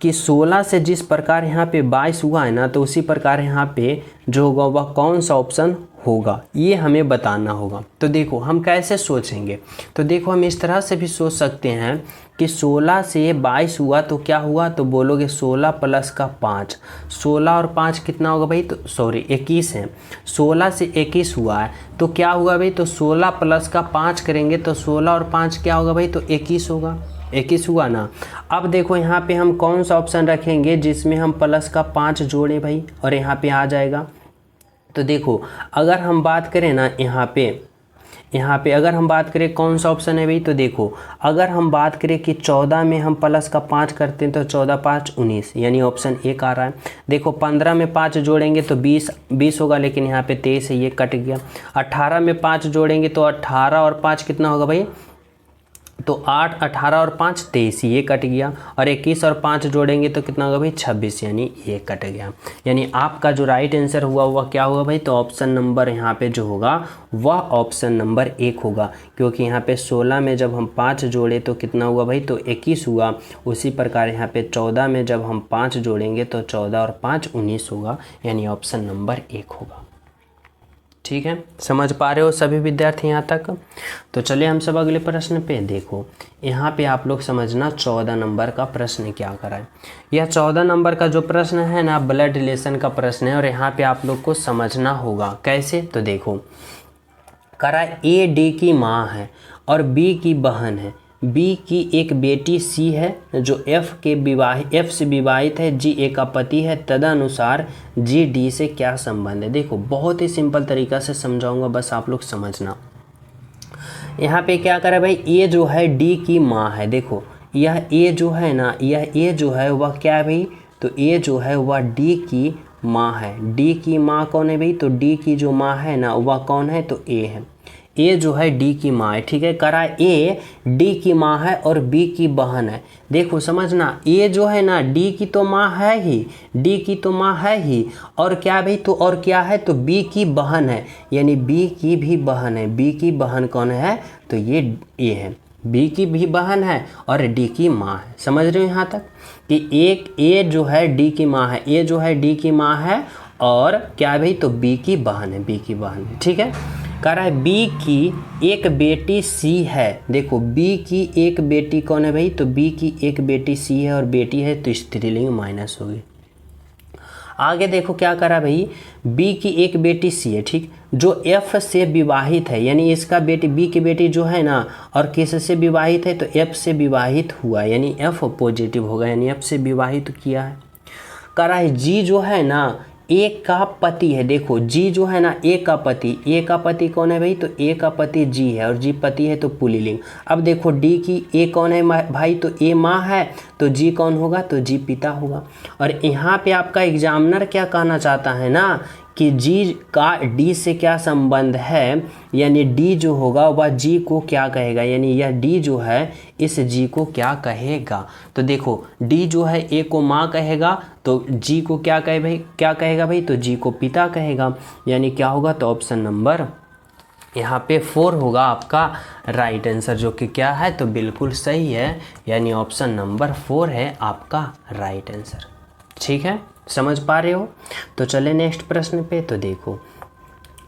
कि 16 से जिस प्रकार यहाँ पे 22 हुआ है ना, तो उसी प्रकार यहाँ पे जो होगा वह कौन सा ऑप्शन होगा ये हमें बताना होगा। तो देखो हम कैसे सोचेंगे, तो देखो हम इस तरह से भी सोच सकते हैं कि 16 से 22 हुआ तो क्या हुआ, तो बोलोगे 16 प्लस का 5, 16 और 5 कितना होगा भाई, तो सॉरी 21 है, 16 से 21 हुआ है तो क्या हुआ भाई, तो 16 प्लस का 5 करेंगे तो 16 और 5 क्या होगा भाई, तो 21 होगा, 21 हुआ ना। अब देखो यहाँ पे हम कौन सा ऑप्शन रखेंगे जिसमें हम प्लस का 5 जोड़ें भाई, और यहाँ पे आ जाएगा। तो देखो अगर हम बात करें ना यहाँ पे अगर हम बात करें कौन सा ऑप्शन है भाई, तो देखो अगर हम बात करें कि 14 में हम प्लस का 5 करते हैं तो 14 5 19, यानी ऑप्शन 1 आ रहा है। देखो 15 में 5 जोड़ेंगे तो 20 होगा, लेकिन यहाँ पे 23 है ये कट गया। 18 में 5 जोड़ेंगे तो 18 और 5 कितना होगा भाई, तो 8, 18 और 5 23, ये कट गया। और 21 और 5 जोड़ेंगे तो कितना होगा भाई 26, यानी ये कट गया। यानी आपका जो राइट आंसर हुआ वह क्या होगा भाई, तो ऑप्शन नंबर यहाँ पे जो होगा वह ऑप्शन नंबर 1 होगा, क्योंकि यहाँ पे 16 में जब हम 5 जोड़े तो कितना हुआ भाई, तो 21 हुआ। उसी प्रकार यहाँ पे 14 में जब हम 5 जोड़ेंगे तो 14 और 5 19 होगा, यानी ऑप्शन नंबर 1 होगा। ठीक है, समझ पा रहे हो सभी विद्यार्थी यहाँ तक। तो चलिए हम सब अगले प्रश्न पे देखो। यहाँ पे आप लोग समझना 14 नंबर का प्रश्न क्या करा है। यह 14 नंबर का जो प्रश्न है ना ब्लड रिलेशन का प्रश्न है, और यहाँ पे आप लोग को समझना होगा कैसे। तो देखो करा ए डी की माँ है और बी की बहन है, बी की एक बेटी सी है जो एफ से विवाहित है, जी ए का पति है, तदनुसार जी डी से क्या संबंध है। देखो बहुत ही सिंपल तरीका से समझाऊंगा, बस आप लोग समझना। यहाँ पे क्या करे भाई, ए जो है डी की माँ है। देखो यह ए जो है ना, यह ए जो है वह क्या है भाई, तो ए जो है वह डी की माँ है। डी की माँ कौन है भाई, तो डी की जो माँ है ना वह कौन है, तो ए है। ए जो है डी की माँ है, ठीक है। करा ए डी की माँ है और बी की बहन है। देखो समझना, ए जो है ना डी की तो माँ है ही, डी की तो माँ है ही, और क्या भाई, तो और क्या है, तो बी की बहन है, यानी बी की भी बहन है। बी की बहन कौन है, तो ये ए है। बी की भी बहन है और डी की माँ है। समझ रहे हो यहाँ तक कि एक ए जो है डी की माँ है, ए जो है डी की माँ है, और क्या है भाई, तो बी की बहन है, बी की बहन है, ठीक है। कह रहा है बी की एक बेटी सी है। देखो बी की एक बेटी कौन है भाई, तो बी की एक बेटी सी है और बेटी है तो स्त्रीलिंग माइनस होगी। आगे देखो क्या करा भाई, बी की एक बेटी सी है, ठीक, जो एफ से विवाहित है, यानी इसका बेटी बी की बेटी जो है ना और किससे विवाहित है, तो एफ से विवाहित हुआ, यानी एफ पॉजिटिव होगा, यानी एफ से विवाहित किया है। करा है जी जो है ना ए का पति है। देखो जी जो है ना ए का पति, ए का पति कौन है भाई, तो ए का पति जी है और जी पति है तो पुल्लिंग। अब देखो डी की ए कौन है भाई, तो ए माँ है तो जी कौन होगा, तो जी पिता होगा। और यहाँ पे आपका एग्जामिनर क्या कहना चाहता है ना कि जी का डी से क्या संबंध है, यानी डी जो होगा वह जी को क्या कहेगा, यानी यह डी जो है इस जी को क्या कहेगा। तो देखो डी जो है ए को माँ कहेगा तो जी को क्या कहेगा भाई, तो जी को पिता कहेगा, यानी क्या होगा, तो ऑप्शन नंबर यहाँ पे 4 होगा आपका राइट आंसर, जो कि क्या है, तो बिल्कुल सही है, यानी ऑप्शन नंबर 4 है आपका राइट आंसर। ठीक है, समझ पा रहे हो। तो चले नेक्स्ट प्रश्न पे। तो देखो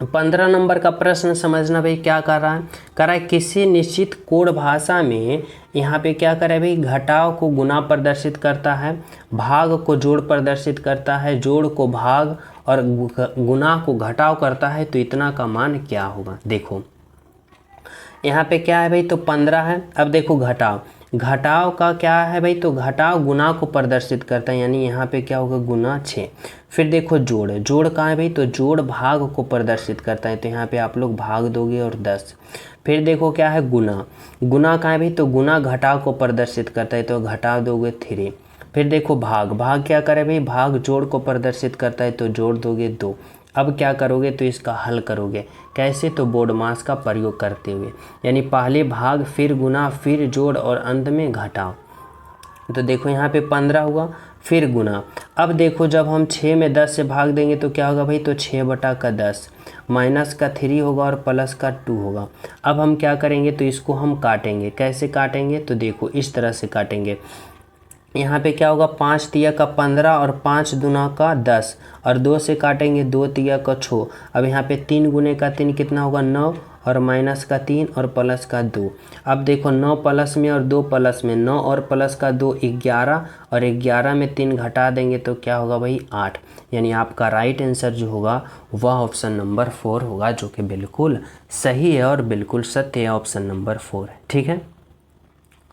15 नंबर का प्रश्न समझना भाई, क्या कर रहा है, किसी निश्चित कोड भाषा में यहाँ पे क्या करे भाई, घटाव को गुना प्रदर्शित करता है, भाग को जोड़ प्रदर्शित करता है, जोड़ को भाग और गुना को घटाव करता है, तो इतना का मान क्या होगा। देखो यहाँ पे क्या है भाई, तो 15 है। अब देखो घटाव का क्या है भाई, तो घटाव गुना को प्रदर्शित करता है, यानी यहाँ पे क्या होगा, गुना 6। फिर देखो जोड़ कहाँ है भाई, तो जोड़ भाग को प्रदर्शित करता है, तो यहाँ पे आप लोग भाग दोगे और 10। फिर देखो क्या है, गुना कहाँ है भाई, तो गुना घटाव को प्रदर्शित करता है, तो घटाव दोगे 3। फिर देखो भाग क्या करे भाई, भाग जोड़ को प्रदर्शित करता है, तो जोड़ दोगे 2। अब क्या करोगे, तो इसका हल करोगे कैसे, तो बोडमास का प्रयोग करते हुए, यानी पहले भाग फिर गुना फिर जोड़ और अंत में घटाव। तो देखो यहाँ पे 15 हुआ फिर गुना। अब देखो जब हम 6 में 10 से भाग देंगे तो क्या होगा भाई, तो 6/10 माइनस का 3 होगा और प्लस का 2 होगा। अब हम क्या करेंगे, तो इसको हम काटेंगे, कैसे काटेंगे, तो देखो इस तरह से काटेंगे। यहाँ पे क्या होगा, 5 तिया का 15 और 5 दूना का 10 और 2 से काटेंगे, 2 तिया का 6। अब यहाँ पे 3 गुने का 3 कितना होगा, 9 और माइनस का 3 और प्लस का 2। अब देखो 9 प्लस में और 2 प्लस में, 9 और प्लस का 2 11 और 11 में 3 घटा देंगे तो क्या होगा भाई 8, यानी आपका राइट आंसर जो होगा वह ऑप्शन नंबर 4 होगा, जो कि बिल्कुल सही है और बिल्कुल सत्य है, ऑप्शन नंबर 4 है। ठीक है,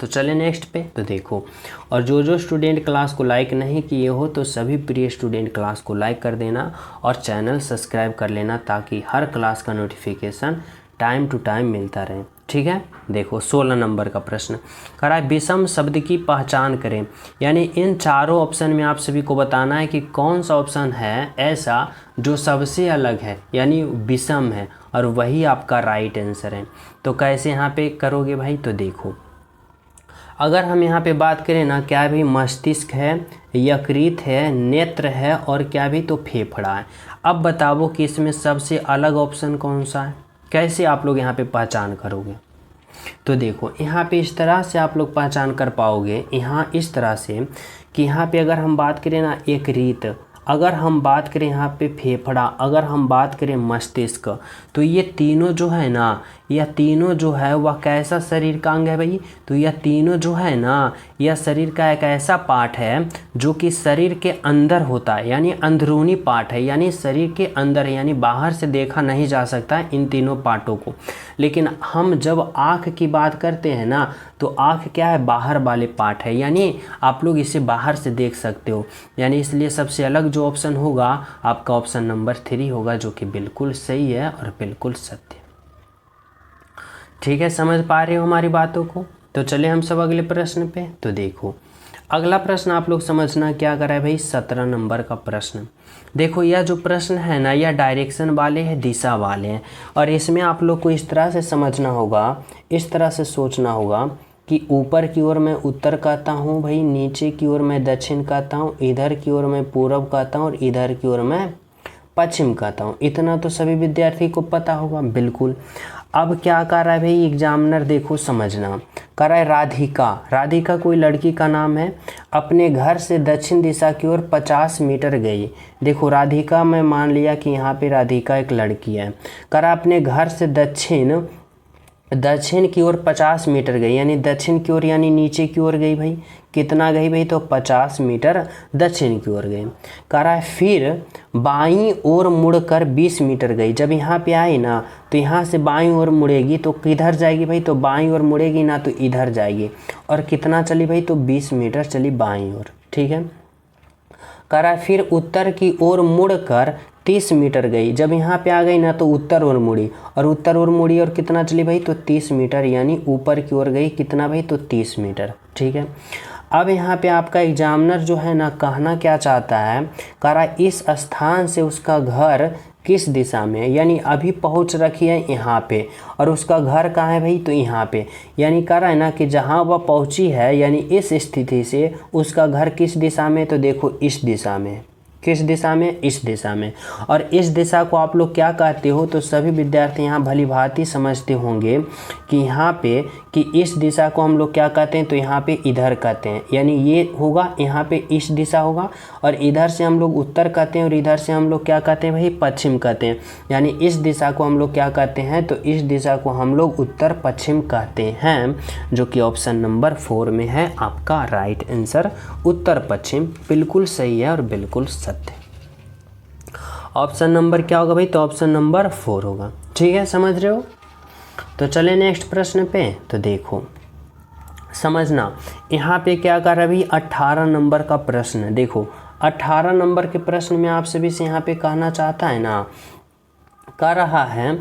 तो चले नेक्स्ट पे। तो देखो, और जो स्टूडेंट क्लास को लाइक नहीं किए हो तो सभी प्रिय स्टूडेंट क्लास को लाइक कर देना और चैनल सब्सक्राइब कर लेना, ताकि हर क्लास का नोटिफिकेशन टाइम टू टाइम मिलता रहे। ठीक है, देखो 16 नंबर का प्रश्न कह रहा है, विषम शब्द की पहचान करें, यानी इन चारों ऑप्शन में आप सभी को बताना है कि कौन सा ऑप्शन है ऐसा जो सबसे अलग है, यानी विषम है, और वही आपका राइट आंसर है। तो कैसे यहाँ पे करोगे भाई, तो देखो अगर हम यहाँ पे बात करें ना, क्या भी मस्तिष्क है, यकृत है, नेत्र है और क्या भी तो फेफड़ा है। अब बताओ कि इसमें सबसे अलग ऑप्शन कौन सा है, कैसे आप लोग यहाँ पे पहचान करोगे। तो देखो यहाँ पे इस तरह से आप लोग पहचान कर पाओगे, यहाँ इस तरह से कि यहाँ पे अगर हम बात करें ना यकृत, अगर हम बात करें यहाँ पे फेफड़ा, अगर हम बात करें मस्तिष्क, तो ये तीनों जो है ना, यह तीनों जो है वह कैसा शरीर का अंग है भाई, तो यह तीनों जो है ना, यह शरीर का एक ऐसा पार्ट है जो कि शरीर के अंदर होता है, यानी अंदरूनी पार्ट है, यानी शरीर के अंदर है, यानी बाहर से देखा नहीं जा सकता है इन तीनों पार्टों को। लेकिन हम जब आँख की बात करते हैं ना, तो आँख क्या है, बाहर वाले पार्ट है, यानी आप लोग इसे बाहर से देख सकते हो, यानी इसलिए सबसे अलग जो ऑप्शन होगा आपका ऑप्शन नंबर 3 होगा, जो कि बिल्कुल सही है और बिल्कुल सत्य। ठीक है, समझ पा रहे हो हमारी बातों को। तो चले हम सब अगले प्रश्न पे। तो देखो अगला प्रश्न आप लोग समझना क्या कर रहा है भाई, 17 नंबर का प्रश्न। देखो यह जो प्रश्न है ना, यह डायरेक्शन वाले हैं, दिशा वाले हैं, और इसमें आप लोग को इस तरह से समझना होगा, इस तरह से सोचना होगा कि ऊपर की ओर मैं उत्तर कहता हूँ भाई, नीचे की ओर मैं दक्षिण कहता हूँ, इधर की ओर मैं पूर्व कहता हूँ और इधर की ओर मैं पश्चिम कहता हूँ। इतना तो सभी विद्यार्थी को पता होगा बिल्कुल। अब क्या कर रहा है भाई एग्जामिनर, देखो समझना, कर रहा है राधिका। राधिका कोई लड़की का नाम है, अपने घर से दक्षिण दिशा की ओर 50 मीटर गई। देखो राधिका, मैं मान लिया कि यहाँ पे राधिका एक लड़की है। कर रहा अपने घर से दक्षिण की ओर 50 मीटर गई, यानी दक्षिण की ओर यानी नीचे की ओर गई भाई। कितना गई भाई, तो 50 मीटर दक्षिण की ओर गई। कह रहा है फिर बाईं ओर मुड़कर 20 मीटर गई। जब यहाँ पे आई ना तो यहाँ से बाईं ओर मुड़ेगी तो किधर जाएगी भाई, तो बाईं ओर मुड़ेगी ना तो इधर जाएगी। और कितना चली भाई, तो 20 मीटर चली बाईं ओर। ठीक है। कह रहा है फिर उत्तर की ओर मुड़कर 30 मीटर गई। जब यहाँ पे आ गई ना तो उत्तर ओर मुड़ी, और उत्तर ओर मुड़ी और कितना चली भाई, तो 30 मीटर, यानी ऊपर की ओर गई। कितना भाई, तो 30 मीटर। ठीक है। अब यहाँ पे आपका एग्जामिनर जो है ना कहना क्या चाहता है, कह रहा है इस स्थान से उसका घर किस दिशा में, यानी अभी पहुँच रखी है यहाँ पे, और उसका घर कहाँ है भाई, तो यहाँ पे। यानी कह रहा है ना कि जहाँ वह पहुँची है, यानी इस स्थिति से उसका घर किस दिशा में, तो देखो इस दिशा में। किस दिशा में, इस दिशा में। और इस दिशा को आप लोग क्या कहते हो, तो सभी विद्यार्थी यहाँ भली भांति समझते होंगे कि यहाँ पे कि इस दिशा को हम लोग क्या कहते हैं, तो यहाँ पे इधर कहते हैं, यानी ये होगा यहाँ पे इस दिशा होगा, और इधर से हम लोग उत्तर कहते हैं, और इधर से हम लोग क्या कहते हैं भाई, पश्चिम कहते हैं। यानी इस दिशा को हम लोग क्या कहते हैं, तो इस दिशा को हम लोग उत्तर पश्चिम कहते हैं, जो कि ऑप्शन नंबर 4 में है आपका राइट आंसर, उत्तर पश्चिम। बिल्कुल सही है और बिल्कुल सत्य। ऑप्शन नंबर क्या होगा भाई, तो ऑप्शन नंबर 4 होगा। ठीक है, समझ रहे हो। तो चले नेक्स्ट प्रश्न पे। तो देखो समझना, यहाँ पे क्या कर रहा है भाई, 18 नंबर का प्रश्न। देखो 18 नंबर के प्रश्न में आप सभी से यहाँ पे कहना चाहता है ना, कह रहा है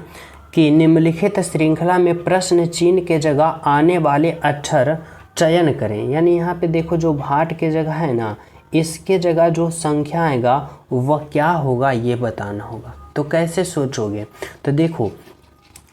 कि निम्नलिखित श्रृंखला में प्रश्न चिन्ह के जगह आने वाले अक्षर चयन करें। यानी यहाँ पे देखो जो भाट के जगह है ना, इसके जगह जो संख्या आएगा वह क्या होगा ये बताना होगा। तो कैसे सोचोगे, तो देखो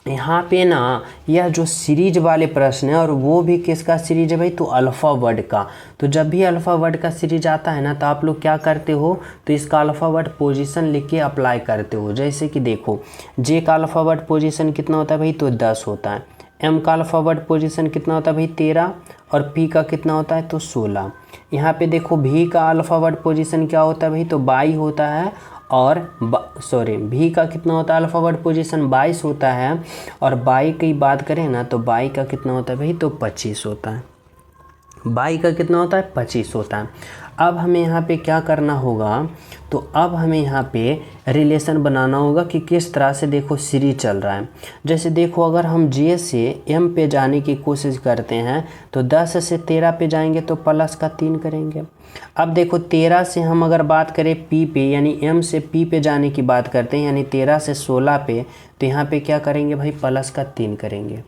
यहाँ पे ना यह जो सीरीज वाले प्रश्न है, और वो भी किसका सीरीज है भाई, तो अल्फ़ा वर्ड का। तो जब भी अल्फ़ा वर्ड का सीरीज आता है ना तो आप लोग क्या करते हो, तो इसका अल्फ़ा वर्ड पोजीशन लिख के अप्लाई करते हो। जैसे कि देखो जे का अल्फ़ा वर्ड पोजीशन कितना होता है भाई, तो 10 होता है। एम का अल्फ़ा वर्ड पोजीशन कितना होता है भाई, 13, और पी का कितना होता है, तो 16। यहाँ पे देखो भी का अल्फ़ा वर्ड पोजीशन क्या होता है भाई, तो 22 होता है, और भी का कितना होता है अल्फ़ा वर्ड पोजीशन 22 होता है, और बाई की बात करें ना तो बाई का कितना होता है भाई, तो 25 होता है। बाई का कितना होता है, 25 होता है। अब हमें यहाँ पे क्या करना होगा, तो अब हमें यहाँ पे रिलेशन बनाना होगा कि किस तरह से देखो सीरीज चल रहा है। जैसे देखो अगर हम जे से एम पे जाने की कोशिश करते हैं तो 10 से 13 पे जाएंगे तो प्लस का 3 करेंगे। अब देखो 13 से हम अगर बात करें पी पे, यानी एम से पी पे जाने की बात करते हैं, यानी 13 से 16 पे, तो यहाँ पे क्या करेंगे भाई, प्लस का 3 करेंगे।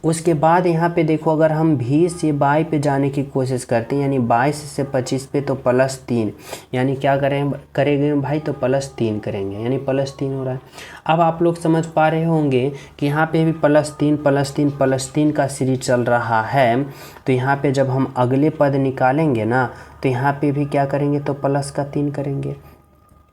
उसके बाद यहाँ पे देखो अगर हम भी से बाई पे जाने की कोशिश करते हैं, यानी 22 से 25 पे, तो प्लस 3, यानी क्या करेंगे भाई, तो प्लस 3 करेंगे, यानी प्लस 3 हो रहा है। अब आप लोग समझ पा रहे होंगे कि यहाँ पे भी प्लस 3 प्लस 3 प्लस 3 का सीरीज चल रहा है। तो यहाँ पे जब हम अगले पद निकालेंगे ना तो यहाँ पे भी क्या करेंगे, तो प्लस का 3 करेंगे,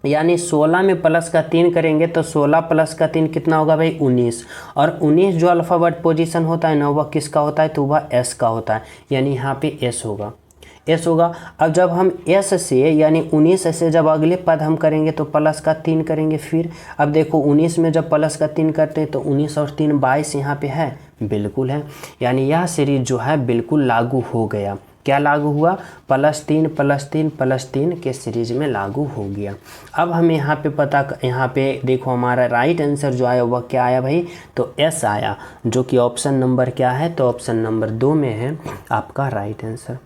यानी 16 में प्लस का 3 करेंगे तो 16 प्लस का 3 कितना होगा भाई, 19। और 19 जो अल्फ़ा वर्ड पोजीशन होता है ना वह किसका होता है, तो वह एस का होता है, यानी यहाँ पे एस होगा, एस होगा। अब जब हम एस से यानी 19 से जब अगले पद हम करेंगे तो प्लस का 3 करेंगे। फिर अब देखो 19 में जब प्लस का 3 करते हैं तो 19 और 3 22 यहाँ पे है, बिल्कुल है, यानी यह सीरीज जो है बिल्कुल लागू हो गया। क्या लागू हुआ, प्लस 3 प्लस 3 प्लस 3 के सीरीज में लागू हो गया। अब हमें यहाँ पे देखो हमारा राइट आंसर जो आया वह क्या आया भाई, तो एस आया, जो कि ऑप्शन नंबर क्या है, तो ऑप्शन नंबर 2 में है आपका राइट आंसर।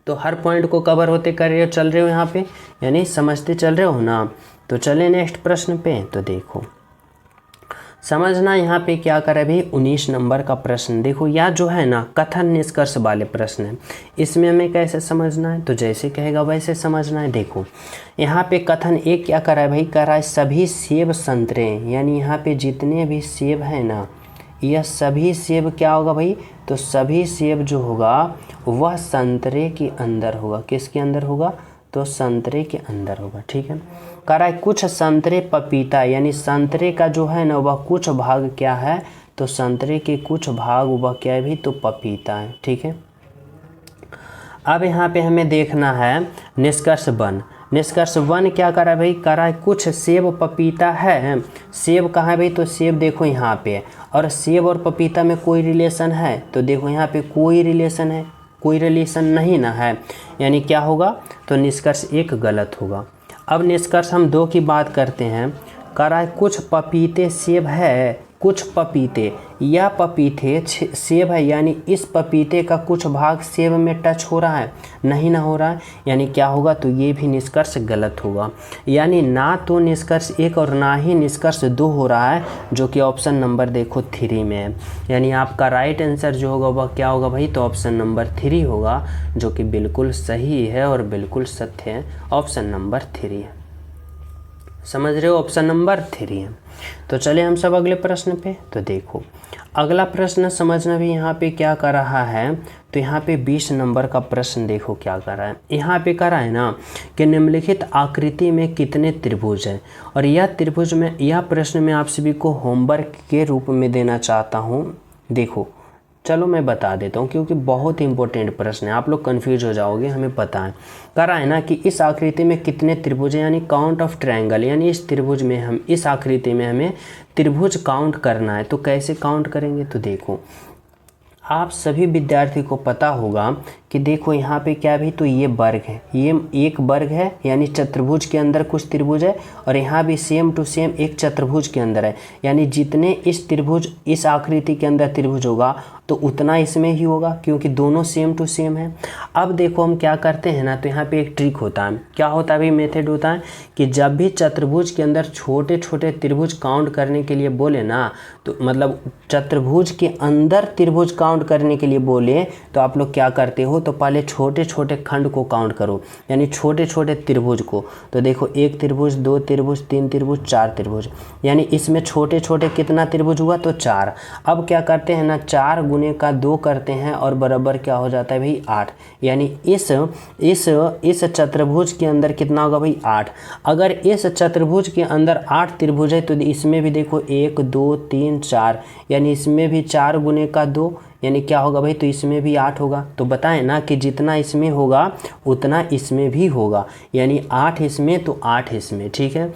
तो हर पॉइंट को कवर होते कर रहे हो, चल रहे हो यहाँ पे, यानी समझते चल रहे हो ना। तो चले नेक्स्ट प्रश्न पे। तो देखो समझना यहाँ पे क्या करे भाई, 19 नंबर का प्रश्न। देखो यह जो है ना कथन निष्कर्ष वाले प्रश्न है, इसमें हमें कैसे समझना है, तो जैसे कहेगा वैसे समझना है। देखो यहाँ पे कथन एक क्या करा है भाई, करा है सभी सेब संतरे, यानी यहाँ पे जितने भी सेब है ना, यह सभी सेब क्या होगा भाई, तो सभी सेब जो होगा वह संतरे के अंदर होगा। किसके अंदर होगा, तो संतरे के अंदर होगा। ठीक है, कह रहा है कुछ संतरे पपीता, यानी संतरे का जो है ना वह कुछ भाग क्या है, तो संतरे के कुछ भाग वह क्या है भाई, तो पपीता है। ठीक है, अब यहाँ पे हमें देखना है निष्कर्ष 1। निष्कर्ष 1 क्या करा भाई, करा है कुछ सेब पपीता है। सेब कहाँ है भाई, तो सेब देखो यहाँ पे है, और सेब और पपीता में कोई रिलेशन है, तो देखो यहाँ पे कोई रिलेशन है, कोई रिलेशन नहीं ना है, यानी क्या होगा, तो निष्कर्ष 1 गलत होगा। अब निष्कर्ष हम 2 की बात करते हैं। करा है कुछ पपीते सेब है, कुछ पपीते या पपीते सेब है, यानी इस पपीते का कुछ भाग सेब में टच हो रहा है, नहीं ना हो रहा है, यानी क्या होगा, तो ये भी निष्कर्ष गलत होगा। यानी ना तो निष्कर्ष 1 और ना ही निष्कर्ष 2 हो रहा है, जो कि ऑप्शन नंबर देखो 3 में है। यानी आपका राइट आंसर जो होगा वह क्या होगा भाई, तो ऑप्शन नंबर 3 होगा, जो कि बिल्कुल सही है और बिल्कुल सत्य है। ऑप्शन नंबर 3 है, समझ रहे हो, ऑप्शन नंबर 3 है। तो चले हम सब अगले प्रश्न पे। तो देखो अगला प्रश्न समझना भी, यहाँ पे क्या कर रहा है, तो यहाँ पे 20 नंबर का प्रश्न देखो क्या कर रहा है। यहाँ पे कर रहा है ना कि निम्नलिखित आकृति में कितने त्रिभुज हैं, और यह त्रिभुज में, यह प्रश्न मैं आप सभी को होमवर्क के रूप में देना चाहता हूँ। देखो चलो मैं बता देता हूँ, क्योंकि बहुत इंपॉर्टेंट प्रश्न है, आप लोग कंफ्यूज हो जाओगे, हमें पता है। करा है ना कि इस आकृति में कितने त्रिभुज हैं, यानी काउंट ऑफ ट्रायंगल, यानी इस त्रिभुज में हम, इस आकृति में हमें त्रिभुज काउंट करना है। तो कैसे काउंट करेंगे, तो देखो आप सभी विद्यार्थी को पता होगा कि देखो यहाँ पे क्या भी, तो ये वर्ग है, ये एक वर्ग है, यानी चतुर्भुज के अंदर कुछ त्रिभुज है, और यहाँ भी सेम टू सेम एक चतुर्भुज के अंदर है, यानी जितने इस त्रिभुज, इस आकृति के अंदर त्रिभुज होगा तो उतना इसमें ही होगा, क्योंकि दोनों सेम टू सेम है। अब देखो हम क्या करते हैं ना, तो यहाँ पे एक ट्रिक होता है, क्या होता है भाई, मेथड होता है कि जब भी चतुर्भुज के अंदर छोटे छोटे त्रिभुज काउंट करने के लिए बोले ना, तो मतलब चतुर्भुज के अंदर त्रिभुज काउंट करने के लिए बोले, तो आप लोग क्या करते हो, तो पहले छोटे छोटे खंड को काउंट करो, यानी छोटे छोटे त्रिभुज को। तो देखो 1 त्रिभुज, 2 त्रिभुज, 3 त्रिभुज, 4 त्रिभुज, यानी इसमें छोटे छोटे कितना त्रिभुज हुआ, तो 4। अब क्या करते हैं ना, 4 गुने का 2 करते हैं, और बराबर क्या हो जाता है भाई 8, यानी इस चतुर्भुज के अंदर कितना होगा भाई 8। अगर इस चतुर्भुज के अंदर 8 त्रिभुज है, तो इसमें भी देखो 1 2 3 4, यानी इसमें भी 4 गुने का 2, यानी क्या होगा भाई, तो इसमें भी 8 होगा। तो बताएं ना कि जितना इसमें होगा उतना इसमें भी होगा, यानी 8 इसमें तो 8 इसमें। ठीक है,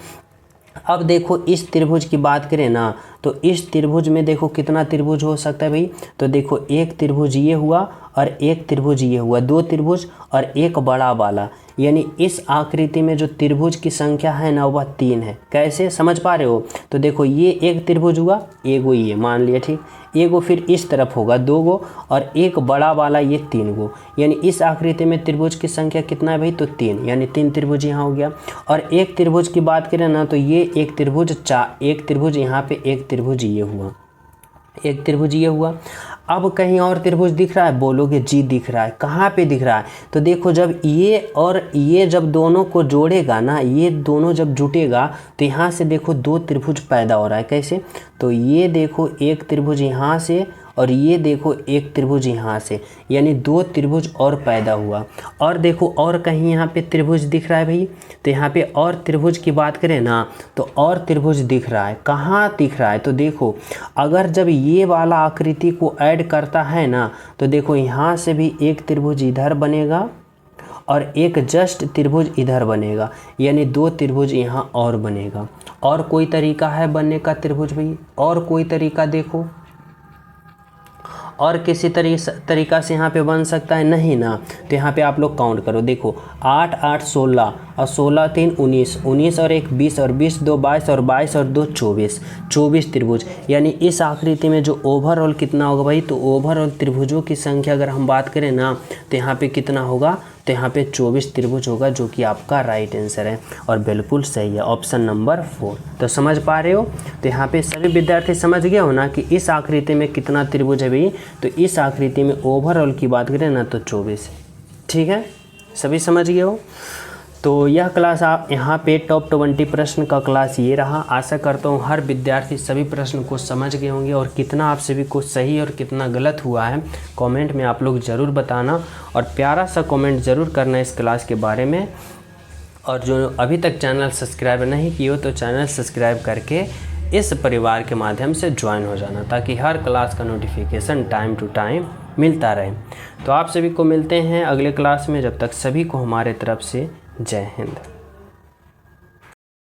अब देखो इस त्रिभुज की बात करें ना, तो इस त्रिभुज में देखो कितना त्रिभुज हो सकता है भाई, तो देखो 1 त्रिभुज ये हुआ, और 1 त्रिभुज ये हुआ, 2 त्रिभुज और 1 बड़ा वाला, यानी इस आकृति में जो त्रिभुज की संख्या है ना वह 3 है। कैसे समझ पा रहे हो, तो देखो ये 1 त्रिभुज हुआ, एगो ये मान लिया, ठीक, एगो फिर इस तरफ होगा 2 गो, और 1 बड़ा वाला ये 3 गो, यानी इस आकृति में त्रिभुज की संख्या कितना है भाई, तो 3, यानी 3 त्रिभुज यहाँ हो गया। और 1 त्रिभुज की बात करें ना, तो ये 1 त्रिभुज, 1 त्रिभुज यहाँ पे 1 त्रिभुज ये हुआ, 1 त्रिभुज ये हुआ। अब कहीं और त्रिभुज दिख रहा है, बोलोगे जी दिख रहा है, कहाँ पे दिख रहा है, तो देखो जब ये और ये जब दोनों को जोड़ेगा ना, ये दोनों जब जुटेगा, तो यहाँ से देखो 2 त्रिभुज पैदा हो रहा है। कैसे, तो ये देखो 1 त्रिभुज यहाँ से, और ये देखो 1 त्रिभुज यहाँ से, यानी 2 त्रिभुज और पैदा हुआ। और देखो और कहीं यहाँ पे त्रिभुज दिख रहा है भाई, तो यहाँ पे और त्रिभुज की बात करें ना, तो और त्रिभुज दिख रहा है, कहाँ दिख रहा है, तो देखो अगर जब ये वाला आकृति को ऐड करता है ना, तो देखो यहाँ से भी 1 त्रिभुज इधर बनेगा, और एक जस्ट त्रिभुज इधर बनेगा, यानी 2 त्रिभुज यहाँ और बनेगा। और कोई तरीका है बनने का त्रिभुज भाई, और कोई तरीका देखो, और किसी तरीका से यहाँ पे बन सकता है, नहीं ना। तो यहाँ पे आप लोग काउंट करो, देखो 8 8 16, और 16 3 19, 19 और 1 20, और 20 2 22, और 22 और 2 24, 24 त्रिभुज। यानी इस आकृति में जो ओवरऑल कितना होगा भाई, तो ओवरऑल त्रिभुजों की संख्या अगर हम बात करें ना, तो यहाँ पे कितना होगा, तो यहाँ पे 24 त्रिभुज होगा, जो कि आपका राइट आंसर है और बिल्कुल सही है, ऑप्शन नंबर 4। तो समझ पा रहे हो, तो यहाँ पे सभी विद्यार्थी समझ गए हो ना कि इस आकृति में कितना त्रिभुज है भाई, तो इस आकृति में ओवरऑल की बात करें ना तो 24 है। ठीक है, सभी समझ गए हो। तो यह क्लास आप यहाँ पे टॉप 20 प्रश्न का क्लास ये रहा। आशा करता हूँ हर विद्यार्थी सभी प्रश्न को समझ गए होंगे, और कितना आप सभी को सही और कितना गलत हुआ है कमेंट में आप लोग ज़रूर बताना, और प्यारा सा कमेंट ज़रूर करना इस क्लास के बारे में। और जो अभी तक चैनल सब्सक्राइब नहीं किए हो तो चैनल सब्सक्राइब करके इस परिवार के माध्यम से ज्वाइन हो जाना, ताकि हर क्लास का नोटिफिकेशन टाइम टू टाइम मिलता रहे। तो आप सभी को मिलते हैं अगले क्लास में। जब तक सभी को हमारे तरफ से जय हिंद।